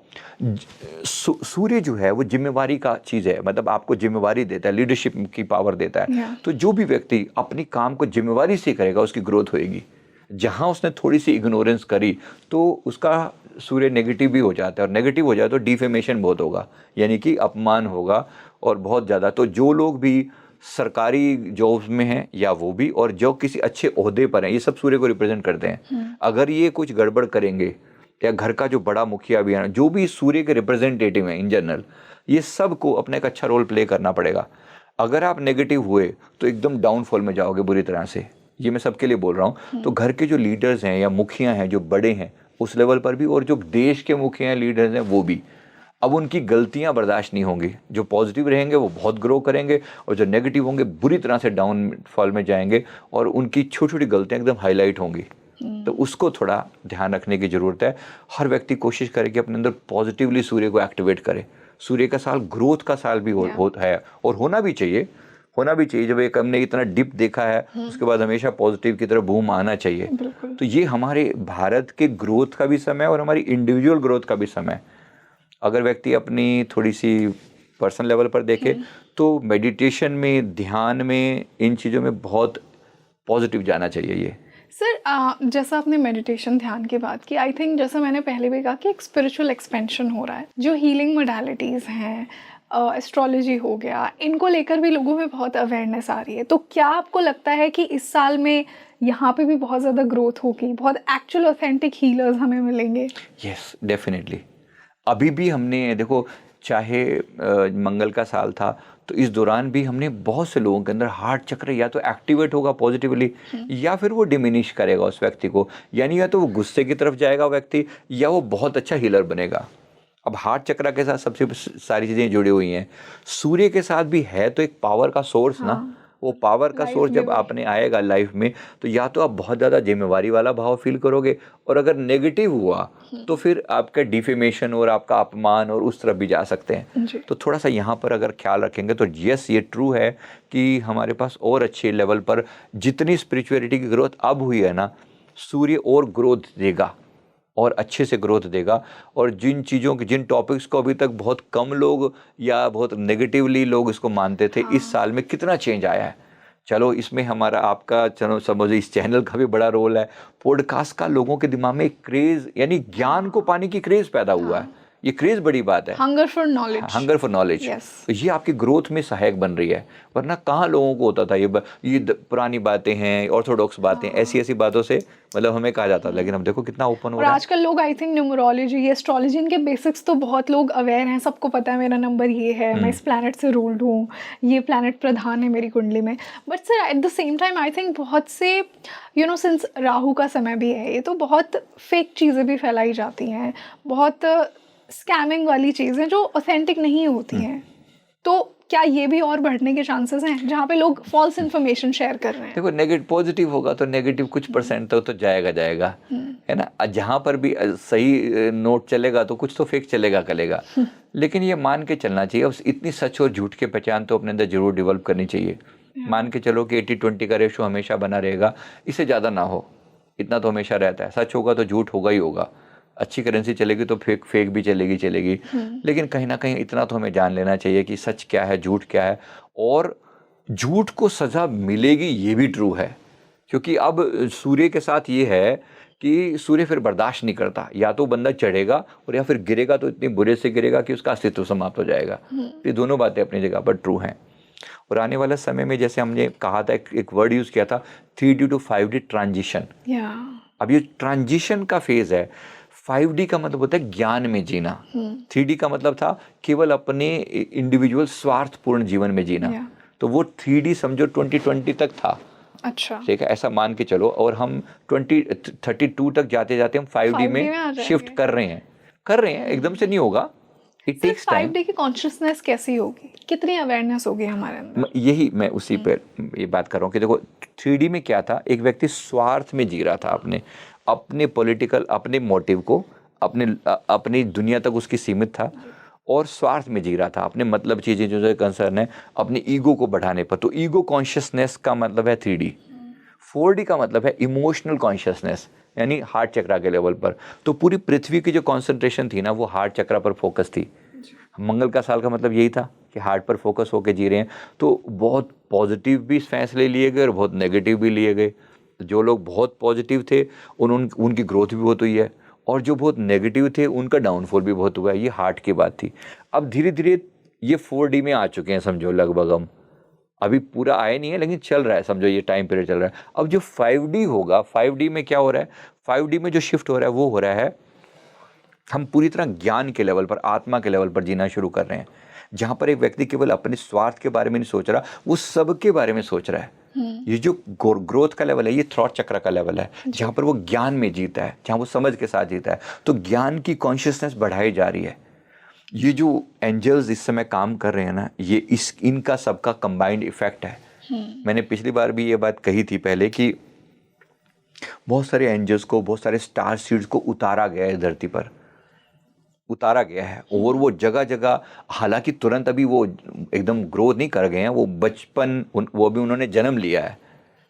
सूर्य जो है वो जिम्मेवारी का चीज़ है, मतलब आपको जिम्मेवारी देता है, लीडरशिप की पावर देता है। तो जो भी व्यक्ति अपनी काम को जिम्मेवारी से करेगा उसकी ग्रोथ होएगी। जहाँ उसने थोड़ी सी इग्नोरेंस करी तो उसका सूर्य नेगेटिव भी हो जाता है, और नेगेटिव हो जाए तो डिफेमेशन बहुत होगा, यानी कि अपमान होगा और बहुत ज़्यादा। तो जो लोग भी सरकारी जॉब्स में हैं या वो भी, और जो किसी अच्छे ओहदे पर हैं, ये सब सूर्य को रिप्रेजेंट करते हैं। अगर ये कुछ गड़बड़ करेंगे, या घर का जो बड़ा मुखिया भी है, जो भी सूर्य के रिप्रेजेंटेटिव हैं इन जनरल, ये सब को अपना एक अच्छा रोल प्ले करना पड़ेगा। अगर आप नेगेटिव हुए तो एकदम डाउनफॉल में जाओगे बुरी तरह से, ये मैं सबके लिए बोल रहा हूँ। तो घर के जो लीडर्स हैं या मुखिया हैं, जो बड़े हैं उस लेवल पर भी, और जो देश के मुखिया हैं, लीडर्स हैं, वो भी, अब उनकी गलतियां बर्दाश्त नहीं होंगी। जो पॉजिटिव रहेंगे वो बहुत ग्रो करेंगे, और जो नेगेटिव होंगे बुरी तरह से डाउनफॉल में जाएंगे, और उनकी छोटी छोटी गलतियां एकदम हाईलाइट होंगी। तो उसको थोड़ा ध्यान रखने की ज़रूरत है। हर व्यक्ति कोशिश करे कि अपने अंदर पॉजिटिवली सूर्य को एक्टिवेट करे। सूर्य का साल ग्रोथ का साल भी है, और होना भी चाहिए। जब एक हमने इतना डिप देखा है, उसके बाद हमेशा पॉजिटिव की तरफ बूम आना चाहिए। तो ये हमारे भारत के ग्रोथ का भी समय है, और हमारी इंडिविजुअल ग्रोथ का भी समय है। अगर व्यक्ति अपनी थोड़ी सी पर्सनल लेवल पर देखे तो मेडिटेशन में, ध्यान में, इन चीज़ों में बहुत पॉजिटिव जाना चाहिए ये। सर, जैसा आपने मेडिटेशन ध्यान की बात की, आई थिंक जैसा मैंने पहले भी कहा कि एक स्पिरिचुअल एक्सपेंशन हो रहा है। जो हीलिंग मोडालिटीज़ हैं, एस्ट्रोलॉजी हो गया, इनको लेकर भी लोगों में बहुत अवेयरनेस आ रही है। तो क्या आपको लगता है कि इस साल में यहाँ पे भी बहुत ज़्यादा ग्रोथ होगी, बहुत एक्चुअल ऑथेंटिक हीलर्स हमें मिलेंगे? Yes, definitely. अभी भी हमने देखो, चाहे मंगल का साल था, तो इस दौरान भी हमने बहुत से लोगों के अंदर हार्ट चक्र या तो एक्टिवेट होगा पॉजिटिवली, या फिर वो डिमिनिश करेगा उस व्यक्ति को। यानी या तो वो गुस्से की तरफ जाएगा व्यक्ति, या वो बहुत अच्छा हीलर बनेगा। अब हार्ट चक्र के साथ सबसे सारी चीज़ें जुड़ी हुई हैं। सूर्य के साथ भी है तो एक पावर का सोर्स ना, वो पावर का सोर्स जब आपने आएगा लाइफ में, तो या तो आप बहुत ज़्यादा जिम्मेवारी वाला भाव फील करोगे, और अगर नेगेटिव हुआ तो फिर आपका डिफेमेशन और आपका अपमान और उस तरफ भी जा सकते हैं। तो थोड़ा सा यहाँ पर अगर ख्याल रखेंगे तो यस, ये ट्रू है कि हमारे पास और अच्छे लेवल पर जितनी स्पिरिचुअलिटी की ग्रोथ अब हुई है ना, सूर्य और ग्रोथ देगा, और अच्छे से ग्रोथ देगा। और जिन चीज़ों के, जिन टॉपिक्स को अभी तक बहुत कम लोग या बहुत नेगेटिवली लोग इसको मानते थे, इस साल में कितना चेंज आया है। चलो इसमें हमारा, आपका, चलो समझो इस चैनल का भी बड़ा रोल है। पॉडकास्ट का लोगों के दिमाग में एक क्रेज़, यानी ज्ञान को पाने की क्रेज़ पैदा हुआ है। ये क्रेज़ बड़ी बात है, hunger for knowledge. Hunger for knowledge. तो ये आपकी ग्रोथ में सहायक बन रही है। वरना कहाँ लोगों को होता था ये पुरानी बातें हैं, ऑर्थोडॉक्स बातें, ऐसी बातों से मतलब हमें कहा जाता। लेकिन अब देखो कितना ओपन हो रहा है। आजकल लोग, आई थिंक, न्यूमरोलॉजी, एस्ट्रोलॉजी, इनके बेसिक्स तो बहुत लोग अवेयर हैं। सबको पता है मेरा नंबर ये है, मैं इस प्लैनेट से रूल्ड हूँ, ये प्लैनेट प्रधान है मेरी कुंडली में। But sir, at the same time I think बहुत से सिंस राहु का समय भी है, ये तो बहुत फेक चीज़ें भी फैलाई जाती हैं, बहुत स्कैमिंग वाली चीज़ें जो ऑथेंटिक नहीं होती हैं। तो क्या ये भी और बढ़ने के चांसेस हैं जहाँ पे लोग फॉल्स इन्फॉर्मेशन शेयर कर रहे हैं? देखो, नेगेटिव पॉजिटिव होगा तो नेगेटिव कुछ परसेंट तो जाएगा, है ना। जहाँ पर भी सही नोट चलेगा तो कुछ तो फेक चलेगा। लेकिन ये मान के चलना चाहिए, अब इतनी सच और झूठ की पहचान तो अपने अंदर जरूर डेवलप करनी चाहिए। मान के चलो कि 80-20 का रेशो हमेशा बना रहेगा, इससे ज़्यादा ना हो, इतना तो हमेशा रहता है। सच होगा तो झूठ होगा ही होगा, अच्छी करेंसी चलेगी तो फेक भी चलेगी। लेकिन कहीं ना कहीं इतना तो हमें जान लेना चाहिए कि सच क्या है, झूठ क्या है, और झूठ को सज़ा मिलेगी, ये भी ट्रू है। क्योंकि अब सूर्य के साथ ये है कि सूर्य फिर बर्दाश्त नहीं करता, या तो बंदा चढ़ेगा और या फिर गिरेगा तो इतनी बुरे से गिरेगा कि उसका अस्तित्व समाप्त हो जाएगा। ये दोनों बातें अपनी जगह पर ट्रू हैं। और आने वाले समय में, जैसे हमने कहा था, एक वर्ड यूज़ किया था, 3D to 5D ट्रांजिशन। अब ये ट्रांजिशन का फेज़ है। 5D का मतलब होता है ज्ञान में जीना, 3D का मतलब था केवल अपने इंडिविजुअल स्वार्थपूर्ण जीवन में जीना। तो वो 3D समझो 2020 तक था। अच्छा, ठीक है, ऐसा मान के चलो। और हम 2032 तक जाते जाते हम 5D में शिफ्ट कर रहे हैं। एकदम से नहीं होगा, इट टेक्स टाइम। 5D की कॉन्शियसनेस कैसी होगी, कितनी अवेयरनेस होगी हमारे अंदर? यही मैं उसी पर ये बात कर रहा हूँ कि देखो 3D में क्या था, एक व्यक्ति स्वार्थ में जी रहा था, अपने पॉलिटिकल, अपने मोटिव को, अपनी दुनिया तक उसकी सीमित था, और स्वार्थ में जी रहा था, अपने मतलब चीज़ें जो कंसर्न है अपनी ईगो को बढ़ाने पर। तो ईगो कॉन्शियसनेस का मतलब है 3D। 4D का मतलब है इमोशनल कॉन्शियसनेस, यानी हार्ट चक्र के लेवल पर। तो पूरी पृथ्वी की जो कॉन्सेंट्रेशन थी ना, वो हार्ट चक्र पर फोकस थी। मंगल का साल का मतलब यही था कि हार्ट पर फोकस होकर जी रहे हैं। तो बहुत पॉजिटिव भी फैसले लिए गए और बहुत नेगेटिव भी लिए गए। जो लोग बहुत पॉजिटिव थे उनकी ग्रोथ भी बहुत हुई है, और जो बहुत नेगेटिव थे उनका डाउनफॉल भी बहुत हुआ है। ये हार्ट की बात थी। अब धीरे धीरे ये 4D में आ चुके हैं, समझो लगभग हम। अभी पूरा आया नहीं है लेकिन चल रहा है, समझो ये टाइम पीरियड चल रहा है। अब जो 5D होगा, 5D में क्या हो रहा है, 5D में जो शिफ्ट हो रहा है वो हो रहा है हम पूरी तरह ज्ञान के लेवल पर, आत्मा के लेवल पर जीना शुरू कर रहे हैं, जहाँ पर एक व्यक्ति केवल अपने स्वार्थ के बारे में नहीं सोच रहा, वो सबके बारे में सोच रहा है। ये जो ग्रोथ का लेवल है, ये थॉट चक्र का लेवल है, जहाँ पर वो ज्ञान में जीता है, जहाँ वो समझ के साथ जीता है। तो ज्ञान की कॉन्शियसनेस बढ़ाई जा रही है। ये जो एंजल्स इस समय काम कर रहे हैं ना, ये इनका सबका कंबाइंड इफेक्ट है। मैंने पिछली बार भी ये बात कही थी पहले कि बहुत सारे एंजल्स को, बहुत सारे स्टार सीड्स को उतारा गया है, धरती पर उतारा गया है, और वो जगह जगह, हालांकि तुरंत अभी वो एकदम ग्रोथ नहीं कर गए हैं, वो बचपन वो भी उन्होंने जन्म लिया है,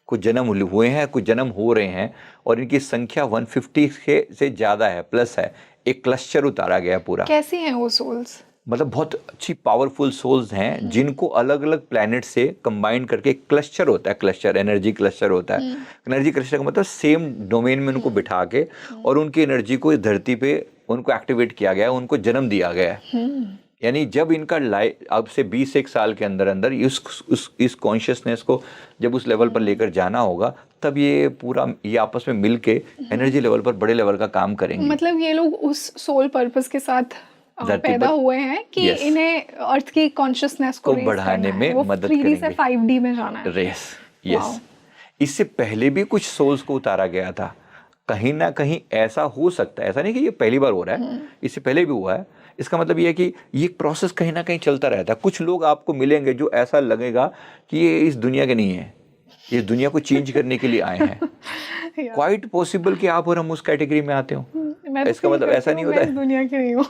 कुछ जन्म हुए हैं, कुछ जन्म हो रहे हैं, और इनकी संख्या 150 से ज़्यादा है, प्लस है। एक क्लस्टर उतारा गया पूरा। कैसी हैं वो सोल्स? मतलब बहुत अच्छी पावरफुल सोल्स हैं, जिनको अलग अलग प्लैनेट से कंबाइन करके एक क्लस्टर होता है, क्लस्टर एनर्जी क्लस्टर होता है। एनर्जी क्लस्टर का मतलब सेम डोमेन में उनको बिठा के और उनकी एनर्जी को इस धरती पे उनको एक्टिवेट किया गया है, उनको जन्म दिया गया है। यानी जब इनका अब से 20 साल के अंदर अंदर इस कॉन्शियसनेस को जब उस लेवल पर लेकर जाना होगा, तब ये पूरा ये आपस में मिल के एनर्जी लेवल पर बड़े लेवल का काम करेंगे। मतलब ये लोग उस सोल पर्पस के साथ पैदा हुए हैं कि इन्हें अर्थ की कॉन्शियसनेस को बढ़ाने में मदद 3D से 5D में जाना है। यस। इससे पहले भी कुछ सोल्स को उतारा गया था। कहीं ना कहीं ऐसा हो सकता है, ऐसा नहीं कि ये पहली बार हो रहा है, इससे पहले भी हुआ है। इसका मतलब ये है कि ये प्रोसेस कहीं ना कहीं चलता रहता है। कुछ लोग आपको मिलेंगे जो ऐसा लगेगा कि ये इस दुनिया के नहीं है, ये दुनिया को चेंज करने के लिए आए हैं। क्वाइट पॉसिबल कि आप और हम उस कैटेगरी में आते हो। इसका मतलब ऐसा नहीं होता है दुनिया की नहीं हूँ।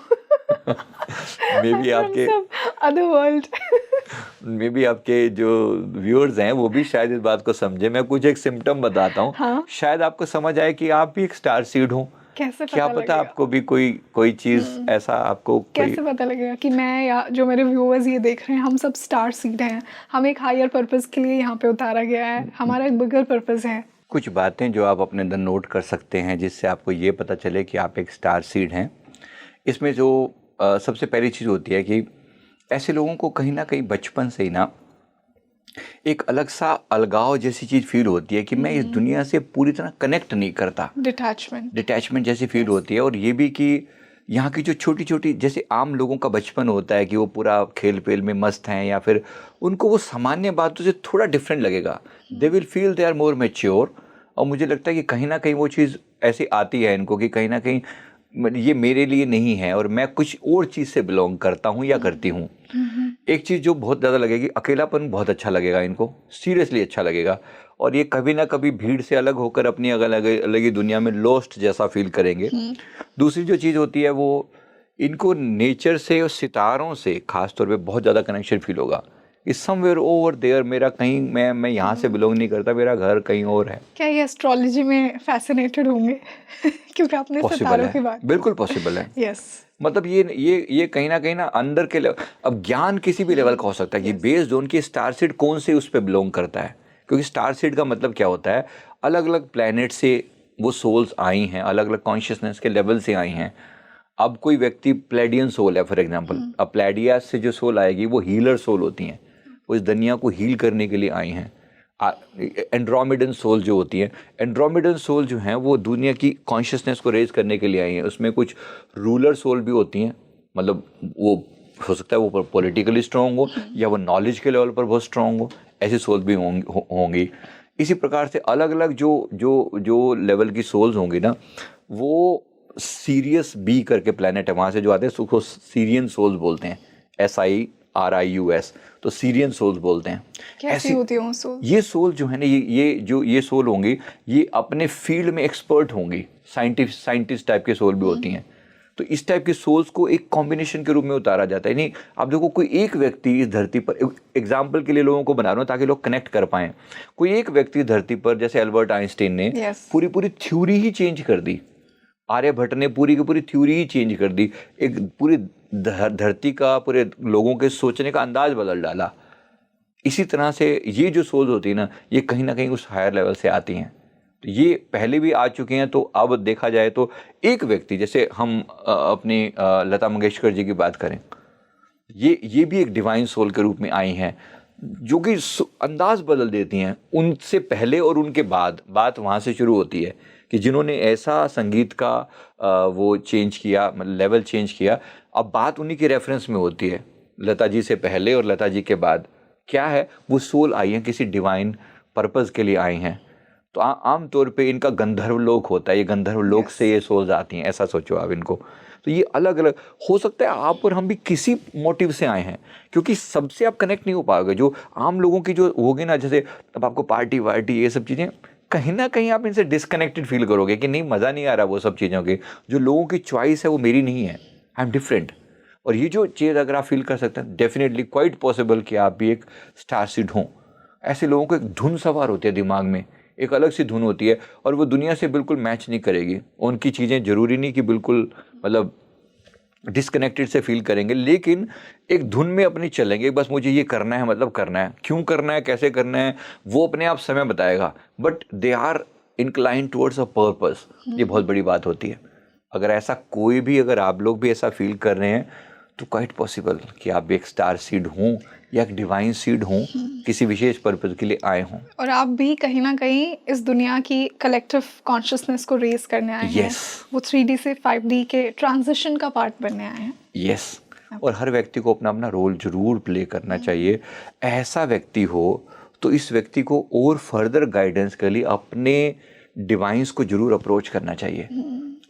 मे बी आपके अदर वर्ल्ड, मे बी आपके जो व्यूअर्स हैं वो भी शायद इस बात को समझे। मैं कुछ एक सिम्टम बताता हूँ, हाँ? शायद आपको समझ आए कि आप भी एक स्टार सीड हो। कैसे क्या पता आपको भी कोई चीज ऐसा आपको कैसे पता लगेगा कि मैं या जो मेरे व्यूअर्स ये देख रहे हैं, हम सब स्टार सीड हैं, हम एक हायर पर्पस के लिए यहाँ पे उतारा गया है, हमारा एक बिगर पर्पस है। कुछ बातें जो आप अपने अंदर नोट कर सकते हैं जिससे आपको ये पता चले कि आप एक स्टार सीड हैं। इसमें जो सबसे पहली चीज़ होती है कि ऐसे लोगों को कहीं ना कहीं बचपन से ही ना एक अलग सा अलगाव जैसी चीज़ फील होती है कि मैं इस दुनिया से पूरी तरह कनेक्ट नहीं करता। डिटैचमेंट जैसी फील होती है। और ये भी कि यहाँ की जो छोटी छोटी, जैसे आम लोगों का बचपन होता है कि वो पूरा खेल पेल में मस्त हैं, या फिर उनको वो सामान्य बातों से थोड़ा डिफरेंट लगेगा। They will feel they are more mature. और मुझे लगता है कि कहीं ना कहीं वो चीज़ ऐसी आती है इनको कि कहीं ना कहीं ये मेरे लिए नहीं है और मैं कुछ और चीज़ से बिलोंग करता हूँ या करती हूँ। एक चीज़ जो बहुत ज़्यादा लगेगी, अकेलापन बहुत अच्छा लगेगा इनको, सीरियसली अच्छा लगेगा। और ये कभी ना कभी भीड़ से अलग होकर अपनी अलग ही दुनिया में लॉस्ट जैसा फील करेंगे। दूसरी जो चीज़ होती है वो इनको नेचर से और सितारों से खासतौर पे बहुत ज़्यादा कनेक्शन फील होगा। इज समवेयर ओवर देयर, मेरा कहीं मैं यहाँ से बिलोंग नहीं करता, मेरा घर कहीं और है। क्या ये एस्ट्रोलॉजी में फैसिनेटेड होंगे? क्योंकि आपने सितारों की बात, बिल्कुल पॉसिबल है। यस। मतलब ये कहीं ना अंदर के लेवल, अब ज्ञान किसी भी लेवल का हो सकता है कि बेस्ड ऑन की स्टार सीड कौन से उस पर बिलोंग करता है। क्योंकि स्टार सीड का मतलब क्या होता है, अलग अलग प्लैनेट से वो सोल्स आई हैं, अलग अलग कॉन्शियसनेस के लेवल से आई हैं। अब कोई व्यक्ति प्लेडियन सोल है फॉर एग्जांपल, अब प्लेडिया से जो सोल आएगी वो हीलर सोल होती हैं, वो इस दुनिया को हील करने के लिए आई हैं। एंड्रोमेडन सोल जो होती हैं, एंड्रोमेडन सोल जो हैं वो दुनिया की कॉन्शियसनेस को रेज करने के लिए आई हैं। उसमें कुछ रूलर सोल भी होती हैं, मतलब वो हो सकता है वो पॉलिटिकली स्ट्रॉन्ग हो या वो नॉलेज के लेवल पर बहुत स्ट्रॉन्ग हो, ऐसी सोल भी होंगी। इसी प्रकार से अलग अलग जो लेवल की सोल्स होंगी ना, वो सीरियस बी करके प्लैनेट है, वहाँ से जो आते हैं उसको सीरियन सोल्स बोलते हैं, SIRIUS, तो सीरियन सोल्स बोलते हैं। कैसी होती है सोल? ये सोल जो है ना, ये सोल होंगी, ये अपने फील्ड में एक्सपर्ट होंगी, साइंटिस्ट टाइप के सोल भी होती हैं। तो इस टाइप के सोल्स को एक कॉम्बिनेशन के रूप में उतारा जाता है। नहीं, आप देखो कोई एक व्यक्ति इस धरती पर, एग्जाम्पल के लिए लोगों को बना रहा हूँ ताकि लोग कनेक्ट कर पाएं, कोई एक व्यक्ति धरती पर, जैसे एल्बर्ट आइंस्टीन ने पूरी थ्योरी ही चेंज कर दी, आर्यभट्ट ने पूरी की पूरी थ्योरी ही चेंज कर दी, एक पूरी धरती का, पूरे लोगों के सोचने का अंदाज बदल डाला। इसी तरह से ये जो सोल्स होती है ना, ये कहीं ना कहीं उस हायर लेवल से आती हैं। तो ये पहले भी आ चुके हैं। तो अब देखा जाए तो एक व्यक्ति, जैसे हम अपनी लता मंगेशकर जी की बात करें, ये भी एक डिवाइन सोल के रूप में आई हैं। जो कि अंदाज बदल देती हैं उनसे पहले और उनके बाद। बात वहाँ से शुरू होती है कि जिन्होंने ऐसा संगीत का वो चेंज किया, मतलब लेवल चेंज किया। अब बात उन्हीं के रेफरेंस में होती है, लता जी से पहले और लता जी के बाद। क्या है, वो सोल आई हैं, किसी डिवाइन पर्पस के लिए आई हैं। तो आम तौर पे इनका गंधर्व लोक होता है, ये गंधर्व लोक से ये सोल्स आती हैं, ऐसा सोचो आप इनको। तो ये अलग अलग हो सकता है, आप और हम भी किसी मोटिव से आए हैं, क्योंकि सबसे आप कनेक्ट नहीं हो पाओगे। जो आम लोगों की जो होगी ना, जैसे अब आपको पार्टी वार्टी ये सब चीज़ें, कहीं ना कहीं आप इनसे डिस्कनेक्टेड फील करोगे कि नहीं, मज़ा नहीं आ रहा वो सब चीज़ों की। जो लोगों की चॉइस है वो मेरी नहीं है, आई एम डिफरेंट। और ये जो चीज़ अगर आप फील कर सकते हैं, डेफिनेटली क्वाइट पॉसिबल कि आप भी एक स्टार सीड हों। ऐसे लोगों को एक धुन सवार होती है दिमाग में, एक अलग सी धुन होती है, और वो दुनिया से बिल्कुल मैच नहीं करेगी। उनकी चीज़ें ज़रूरी नहीं कि बिल्कुल मतलब डिस्कनेक्टेड से फील करेंगे, लेकिन एक धुन में अपनी चलेंगे। बस मुझे ये करना है, मतलब करना है, क्यों करना है, कैसे करना है, वो अपने आप समय बताएगा। But they are incline towards a purpose. ये बहुत बड़ी बात होती है। अगर ऐसा कोई भी, अगर आप लोग भी ऐसा फील कर रहे हैं, तो क्वाइट पॉसिबल कि आप भी एक स्टार सीड हों या एक डिवाइन सीड हों, किसी विशेष पर्पस के लिए आए हों। और आप भी कहीं ना कहीं इस दुनिया की कलेक्टिव कॉन्शियसनेस को रेज करने आए हैं। वो 3D से 5D के ट्रांजिशन का पार्ट बनने आए हैं। यस। और हर व्यक्ति को अपना अपना रोल जरूर प्ले करना चाहिए। ऐसा व्यक्ति हो तो इस व्यक्ति को और फर्दर गाइडेंस के लिए अपने डिवाइंस को जरूर अप्रोच करना चाहिए।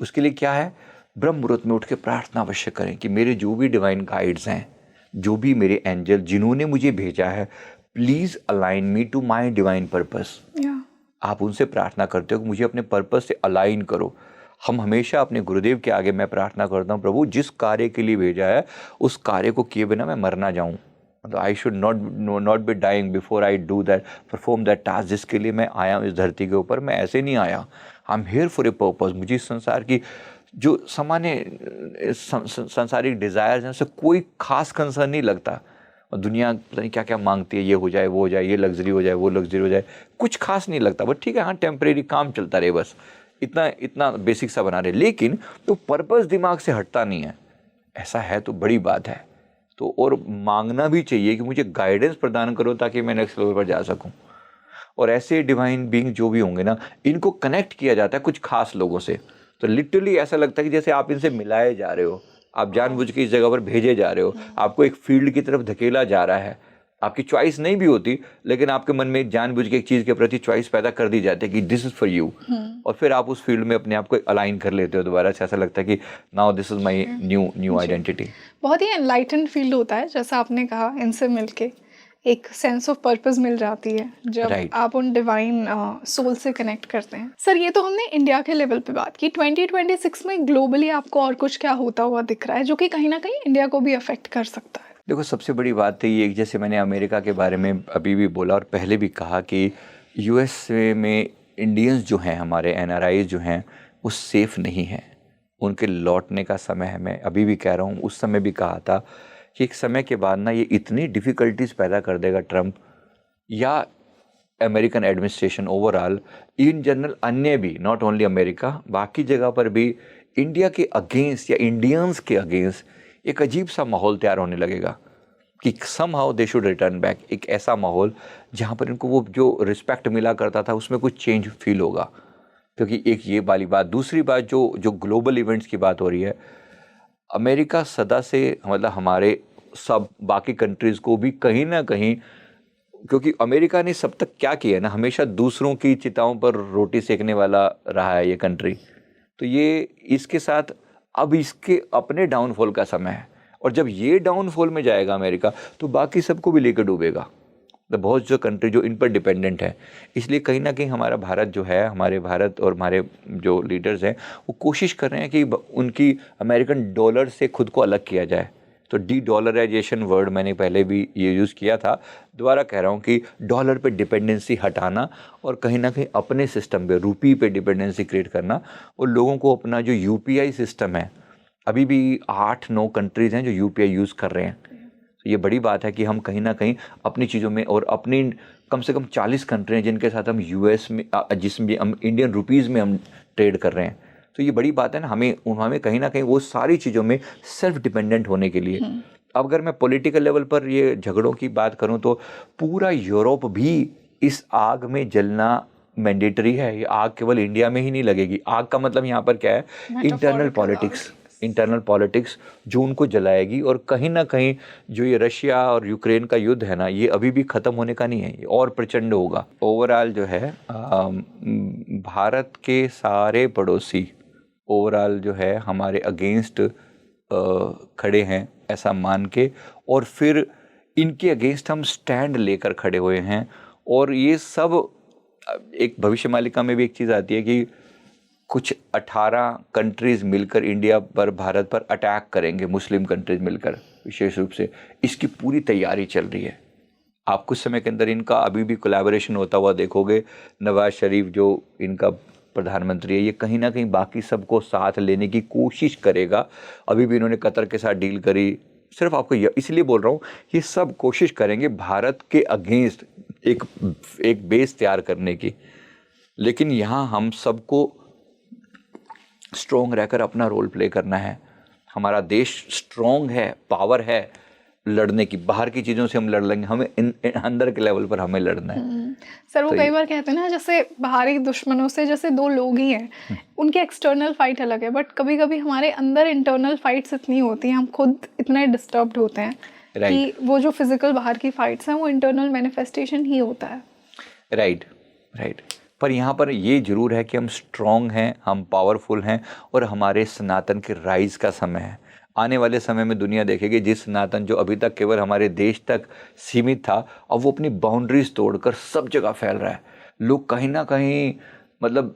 उसके लिए क्या है, ब्रह्म मुहूर्त में उठ के प्रार्थना अवश्य करें कि मेरे जो भी डिवाइन गाइड्स हैं, जो भी मेरे एंजल जिन्होंने मुझे भेजा है, please align me to my divine purpose. आप उनसे प्रार्थना करते हो कि मुझे अपने पर्पस से अलाइन करो। हम हमेशा अपने गुरुदेव के आगे मैं प्रार्थना करता हूँ, प्रभु जिस कार्य के लिए भेजा है उस कार्य को किए बिना मैं मर ना जाऊँ। मतलब I should not be dying before I do that, perform that task जिसके लिए मैं आया हूँ इस धरती के ऊपर। मैं ऐसे नहीं आया, I am here for a purpose. मुझे इस संसार की जो सामान्य संसारिक डिज़ायर्स हैं उससे कोई खास कंसर्न नहीं लगता। और दुनिया पता नहीं क्या क्या मांगती है, ये हो जाए, वो हो जाए, ये लग्जरी हो जाए, वो लग्जरी हो जाए, कुछ खास नहीं लगता। बट ठीक है, हाँ टेम्परेरी काम चलता रहे, बस इतना बेसिक सा बना रहे, लेकिन तो पर्पस दिमाग से हटता नहीं है। ऐसा है तो बड़ी बात है। तो और मांगना भी चाहिए कि मुझे गाइडेंस प्रदान करो ताकि मैं नेक्स्ट लेवल पर जा सकूं। और ऐसे डिवाइन बीइंग जो भी होंगे ना, इनको कनेक्ट किया जाता है कुछ खास लोगों से। तो लिटरली ऐसा लगता है कि जैसे आप इनसे मिलाए जा रहे हो, आप जानबूझ के इस जगह पर भेजे जा रहे हो, आपको एक फील्ड की तरफ धकेला जा रहा है। आपकी चॉइस नहीं भी होती, लेकिन आपके मन में जानबूझ के एक चीज़ के प्रति चॉइस पैदा कर दी जाती है कि दिस इज़ फॉर यू। और फिर आप उस फील्ड में अपने आप को अलाइन कर लेते हो दोबारा से। ऐसा लगता है कि now this is my new identity. बहुत ही एनलाइटन फील होता है, जैसा आपने कहा, इनसे मिलके एक सेंस ऑफ पर्पस मिल जाती है जब आप उन डिवाइन सोल से कनेक्ट करते हैं। सर, ये तो हमने इंडिया के लेवल पे बात की। 2026 में ग्लोबली आपको और कुछ क्या होता हुआ दिख रहा है जो कि कहीं ना कहीं इंडिया को भी अफेक्ट कर सकता है? देखो, सबसे बड़ी बात है ये, जैसे मैंने अमेरिका के बारे में अभी भी बोला और पहले भी कहा कि यूएस में इंडियंस जो हैं, हमारे एनआरआईज जो हैं, वो सेफ़ नहीं हैं। उनके लौटने का समय है। मैं अभी भी कह रहा हूँ, उस समय भी कहा था कि एक समय के बाद ना ये इतनी डिफ़िकल्टीज पैदा कर देगा ट्रंप या American administration overall, in general, अन्य भी, नॉट ओनली अमेरिका, बाकी जगह पर भी इंडिया के अगेंस्ट या इंडियंस के अगेंस्ट एक अजीब सा माहौल तैयार होने लगेगा कि somehow they should return back. एक ऐसा माहौल जहाँ पर इनको वो जो रिस्पेक्ट मिला करता था उसमें कुछ चेंज फील होगा। क्योंकि एक ये वाली बात, दूसरी बात जो ग्लोबल इवेंट्स की बात हो रही है, अमेरिका सदा से, मतलब हमारे सब बाकी कंट्रीज़ को भी कहीं ना कहीं, क्योंकि अमेरिका ने सब तक क्या किया है ना, हमेशा दूसरों की चिताओं पर रोटी सेकने वाला रहा है ये कंट्री। तो ये इसके साथ अब इसके अपने डाउनफॉल का समय है। और जब ये डाउनफॉल में जाएगा अमेरिका, तो बाकी सबको भी लेकर डूबेगा। तो बहुत जो कंट्री जो इन पर डिपेंडेंट है, इसलिए कहीं ना कहीं हमारा भारत जो है, हमारे भारत और हमारे जो लीडर्स हैं, वो कोशिश कर रहे हैं कि उनकी अमेरिकन डॉलर से खुद को अलग किया जाए। तो डी-डॉलराइजेशन वर्ड मैंने पहले भी ये यूज़ किया था, दोबारा कह रहा हूँ कि डॉलर पे डिपेंडेंसी हटाना और कहीं ना कहीं अपने सिस्टम पे, रूपी पे डिपेंडेंसी क्रिएट करना, और लोगों को अपना जो यूपीआई सिस्टम है, अभी भी 8-9 कंट्रीज़ हैं जो यूपीआई यूज़ कर रहे हैं। तो ये बड़ी बात है कि हम कहीं ना कहीं अपनी चीज़ों में, और अपनी कम से कम 40 कंट्री हैं जिनके साथ हम यूएस में, जिसमें हम इंडियन रुपीज़ में हम ट्रेड कर रहे हैं। तो ये बड़ी बात है ना, हमें कहीं ना कहीं वो सारी चीज़ों में सेल्फ डिपेंडेंट होने के लिए अगर मैं पॉलिटिकल लेवल पर ये झगड़ों की बात करूं तो पूरा यूरोप भी इस आग में जलना मैंडेटरी है। ये आग केवल इंडिया में ही नहीं लगेगी। आग का मतलब यहाँ पर क्या है? इंटरनल पॉलिटिक्स जो उनको जलाएगी, और कहीं ना कहीं जो ये रशिया और यूक्रेन का युद्ध है ना, ये अभी भी ख़त्म होने का नहीं है, ये और प्रचंड होगा। ओवरऑल जो है भारत के सारे पड़ोसी ओवरऑल जो है हमारे अगेंस्ट खड़े हैं ऐसा मान के, और फिर इनके अगेंस्ट हम स्टैंड लेकर खड़े हुए हैं। और ये सब एक भविष्य मालिका में भी एक चीज़ आती है कि कुछ 18 कंट्रीज मिलकर इंडिया पर, भारत पर अटैक करेंगे, मुस्लिम कंट्रीज मिलकर विशेष रूप से। इसकी पूरी तैयारी चल रही है। आप कुछ समय के अंदर इनका अभी भी कोलैबोरेशन होता हुआ देखोगे। नवाज शरीफ जो इनका प्रधानमंत्री है, ये कहीं ना कहीं बाकी सबको साथ लेने की कोशिश करेगा। अभी भी इन्होंने कतर के साथ डील करी। सिर्फ आपको इसलिए बोल रहा हूँ, ये सब कोशिश करेंगे भारत के अगेंस्ट एक बेस तैयार करने की। लेकिन यहाँ हम सबको स्ट्रॉन्ग रहकर अपना रोल प्ले करना है। हमारा देश स्ट्रॉन्ग है, पावर है लड़ने की। बाहर की चीज़ों से हम लड़ लेंगे, हमें अंदर के लेवल पर हमें लड़ना है। सर वो कई बार कहते हैं ना, जैसे बाहरी दुश्मनों से जैसे दो लोग ही हैं, उनके एक्सटर्नल फाइट अलग है, बट कभी कभी हमारे अंदर इंटरनल फाइट्स इतनी होती हैं, हम खुद इतने डिस्टर्ब्ड होते हैं कि वो जो फिजिकल बाहर की फाइट्स हैं वो इंटरनल मैनिफेस्टेशन ही होता है। राइट। पर यहाँ पर ये जरूर है कि हम स्ट्रॉन्ग हैं, हम पावरफुल हैं, और हमारे सनातन के राइज का समय है। आने वाले समय में दुनिया देखेगी जिस सनातन जो अभी तक केवल हमारे देश तक सीमित था, अब वो अपनी बाउंड्रीज तोड़कर सब जगह फैल रहा है। लोग कहीं ना कहीं मतलब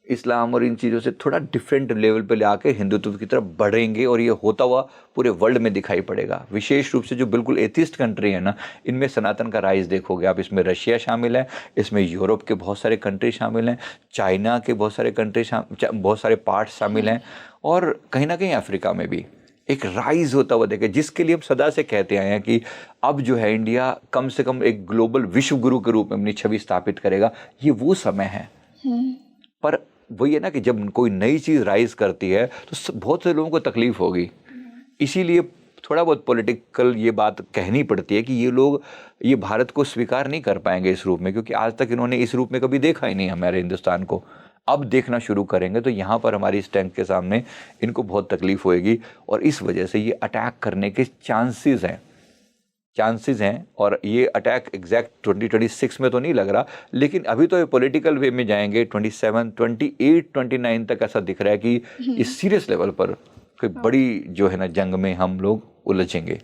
इस्लाम और इन चीज़ों से थोड़ा डिफरेंट लेवल पे ले आके हिंदुत्व की तरफ बढ़ेंगे, और ये होता हुआ पूरे वर्ल्ड में दिखाई पड़ेगा। विशेष रूप से जो बिल्कुल एथिस्ट कंट्री है ना, इनमें सनातन का राइज देखोगे आप। इसमें रशिया शामिल है, इसमें यूरोप के बहुत सारे कंट्री शामिल हैं, चाइना के बहुत सारे कंट्री बहुत सारे पार्ट्स शामिल हैं, और कहीं ना कहीं अफ्रीका में भी एक राइज होता हुआ देखे, जिसके लिए हम सदा से कहते आए हैं कि अब जो है इंडिया कम से कम एक ग्लोबल विश्व गुरु के रूप में अपनी छवि स्थापित करेगा। ये वो समय है। पर वही है ना कि जब कोई नई चीज़ राइज करती है तो बहुत से लोगों को तकलीफ होगी। इसीलिए थोड़ा बहुत पॉलिटिकल ये बात कहनी पड़ती है कि ये लोग ये भारत को स्वीकार नहीं कर पाएंगे इस रूप में, क्योंकि आज तक इन्होंने इस रूप में कभी देखा ही नहीं हमारे हिंदुस्तान को। अब देखना शुरू करेंगे तो यहाँ पर हमारी स्ट्रेंथ के सामने इनको बहुत तकलीफ होएगी, और इस वजह से ये अटैक करने के चांसेस हैं। और ये अटैक एग्जैक्ट 2026 में तो नहीं लग रहा, लेकिन अभी तो ये पॉलिटिकल वे में जाएंगे। 27, 28, 29 तक ऐसा दिख रहा है कि इस सीरियस लेवल पर कोई बड़ी जो है ना जंग में हम लोग उलझेंगे।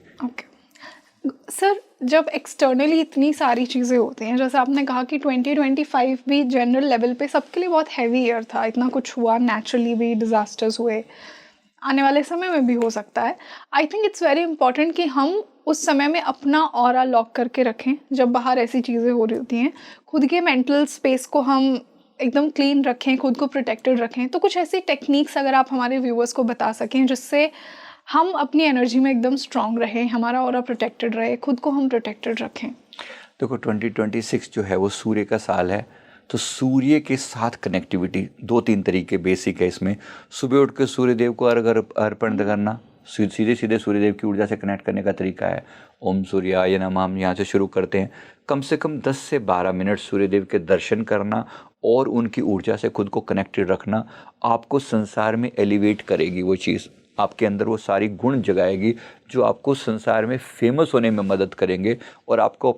सर जब एक्सटर्नली इतनी सारी चीज़ें होती हैं, जैसे आपने कहा कि 2025 भी जनरल लेवल पे सबके लिए बहुत हैवी ईयर था, इतना कुछ हुआ, नेचुरली भी डिज़ास्टर्स हुए, आने वाले समय में भी हो सकता है। I think it's very important कि हम उस समय में अपना ऑरा लॉक करके रखें जब बाहर ऐसी चीज़ें हो रही होती हैं। खुद के मेंटल स्पेस को हम एकदम क्लीन रखें, खुद को प्रोटेक्टेड रखें। तो कुछ ऐसी टेक्निक्स अगर आप हमारे व्यूअर्स को बता सकें जिससे हम अपनी एनर्जी में एकदम स्ट्रांग रहें, हमारा ऑरा प्रोटेक्टेड रहे, खुद को हम प्रोटेक्टेड रखें। देखो 2026 जो है वो सूर्य का साल है, तो सूर्य के साथ कनेक्टिविटी 2-3 तरीके बेसिक है इसमें। सुबह उठ के सूर्यदेव को अर्पण करना, सीधे सूर्यदेव की ऊर्जा से कनेक्ट करने का तरीका है। ओम सूर्याय नमः हम यहाँ से शुरू करते हैं। कम से कम 10 से 12 मिनट सूर्यदेव के दर्शन करना और उनकी ऊर्जा से खुद को कनेक्टेड रखना आपको संसार में एलिवेट करेगी। वो चीज़ आपके अंदर वो सारी गुण जगाएगी जो आपको संसार में फेमस होने में मदद करेंगे और आपको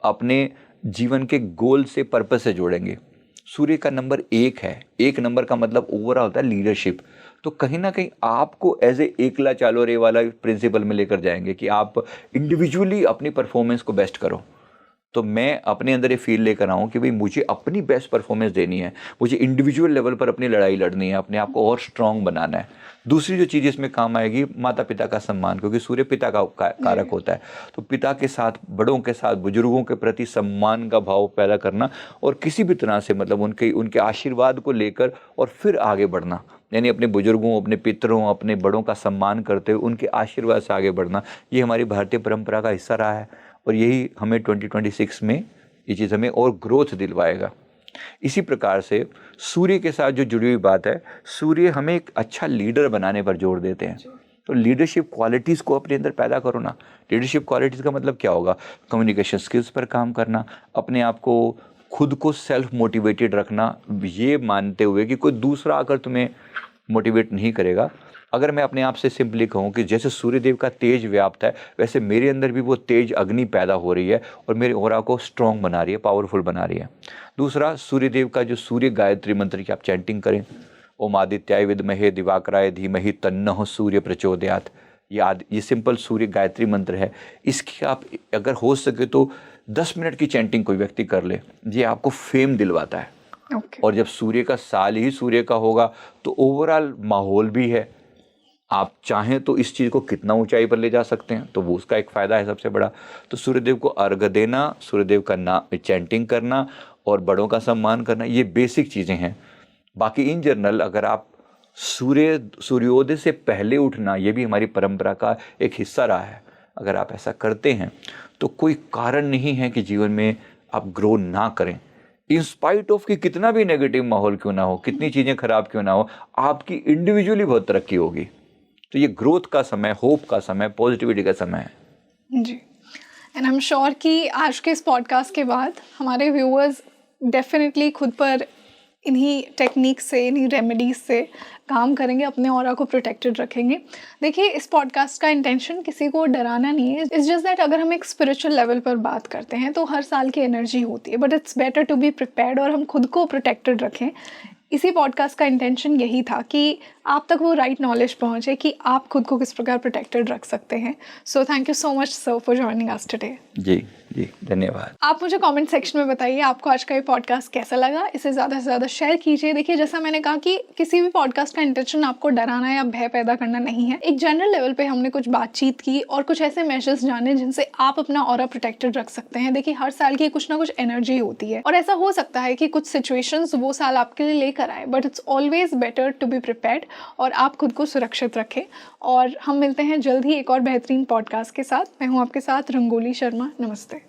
अपने जीवन के गोल से, पर्पस से जोड़ेंगे। सूर्य का नंबर 1 है। 1 नंबर का मतलब ओवरऑल होता है लीडरशिप। तो कहीं ना कहीं आपको एज ए एकला चालो रे वाला प्रिंसिपल में लेकर जाएंगे कि आप इंडिविजुअली अपनी परफॉर्मेंस को बेस्ट करो। तो मैं अपने अंदर ये फील लेकर आऊँ कि भाई मुझे अपनी बेस्ट परफॉर्मेंस देनी है, मुझे इंडिविजुअल लेवल पर अपनी लड़ाई लड़नी है, अपने आप को और स्ट्रांग बनाना है। दूसरी जो चीज़ इसमें काम आएगी, माता पिता का सम्मान, क्योंकि सूर्य पिता का कारक होता है। तो पिता के साथ, बड़ों के साथ, बुजुर्गों के प्रति सम्मान का भाव पैदा करना और किसी भी तरह से मतलब उनके आशीर्वाद को लेकर और फिर आगे बढ़ना, यानी अपने बुजुर्गों, अपने पितरों, अपने बड़ों का सम्मान करते हुए उनके आशीर्वाद से आगे बढ़ना, ये हमारी भारतीय परंपरा का हिस्सा रहा है और यही हमें 2026 में ये चीज़ हमें और ग्रोथ दिलवाएगा। इसी प्रकार से सूर्य के साथ जो जुड़ी हुई बात है, सूर्य हमें एक अच्छा लीडर बनाने पर जोर देते हैं। तो लीडरशिप क्वालिटीज़ को अपने अंदर पैदा करो ना। लीडरशिप क्वालिटीज़ का मतलब क्या होगा? कम्युनिकेशन स्किल्स पर काम करना, अपने आप को खुद को सेल्फ मोटिवेटेड रखना, ये मानते हुए कि कोई दूसरा आकर तुम्हें मोटिवेट नहीं करेगा। अगर मैं अपने आप से सिंपली कहूँ कि जैसे सूर्यदेव का तेज व्याप्त है, वैसे मेरे अंदर भी वो तेज अग्नि पैदा हो रही है और मेरे ऑरा को स्ट्रॉन्ग बना रही है, पावरफुल बना रही है। दूसरा, सूर्यदेव का जो सूर्य गायत्री मंत्र की आप चैंटिंग करें, ओम आदित्याय विद्महे दिवाकराय धीमहि तन्नः सूर्य प्रचोदयात्, ये सिंपल सूर्य गायत्री मंत्र है। इसकी आप अगर हो सके तो 10 मिनट की चैंटिंग कोई व्यक्ति कर ले, ये आपको फेम दिलवाता है। और जब सूर्य का साल ही सूर्य का होगा तो ओवरऑल माहौल भी है। आप चाहें तो इस चीज़ को कितना ऊंचाई पर ले जा सकते हैं, तो वो उसका एक फ़ायदा है सबसे बड़ा। तो सूर्यदेव को अर्घ्य देना, सूर्यदेव का नाम चैंटिंग करना और बड़ों का सम्मान करना, ये बेसिक चीज़ें हैं। बाकी इन जनरल अगर आप सूर्योदय से पहले उठना, ये भी हमारी परंपरा का एक हिस्सा रहा है। अगर आप ऐसा करते हैं तो कोई कारण नहीं है कि जीवन में आप ग्रो ना करें। इन स्पाइट ऑफ कि कितना भी नेगेटिव माहौल क्यों ना हो, कितनी चीज़ें खराब क्यों ना हो, आपकी इंडिविजुअली बहुत तरक्की होगी। तो ये ग्रोथ का समय, होप का समय, पॉजिटिविटी का समय है जी। एंड आई एम श्योर कि आज के इस पॉडकास्ट के बाद हमारे व्यूअर्स डेफिनेटली खुद पर इन्हीं टेक्निक से, इन्हीं रेमेडीज से काम करेंगे, अपने ऑरा को प्रोटेक्टेड रखेंगे। देखिए, इस पॉडकास्ट का इंटेंशन किसी को डराना नहीं है। इट्स जस्ट दैट अगर हम एक स्पिरिचुअल लेवल पर बात करते हैं तो हर साल की एनर्जी होती है, but it's better to be prepared और हम खुद को प्रोटेक्टेड रखें। इसी पॉडकास्ट का इंटेंशन यही था कि आप तक वो राइट नॉलेज पहुंचे कि आप खुद को किस प्रकार प्रोटेक्टेड रख सकते हैं। So thank you so much sir for joining us today. जी जी, धन्यवाद। आप मुझे कमेंट सेक्शन में बताइए आपको आज का ये पॉडकास्ट कैसा लगा। इसे ज़्यादा से ज़्यादा शेयर कीजिए। देखिए, जैसा मैंने कहा कि किसी भी पॉडकास्ट का इंटेंशन आपको डराना या भय पैदा करना नहीं है। एक जनरल लेवल पे हमने कुछ बातचीत की और कुछ ऐसे मेजर्स जाने जिनसे आप अपना ऑरा प्रोटेक्टेड रख सकते हैं। देखिए, हर साल की कुछ ना कुछ एनर्जी होती है और ऐसा हो सकता है कि कुछ सिचुएशंस वो साल आपके लिए लेकर आए, but it's always better to be prepared और आप खुद को सुरक्षित रखें। और हम मिलते हैं जल्द ही एक और बेहतरीन पॉडकास्ट के साथ। मैं हूँ आपके साथ रंगोली शर्मा। नमस्ते।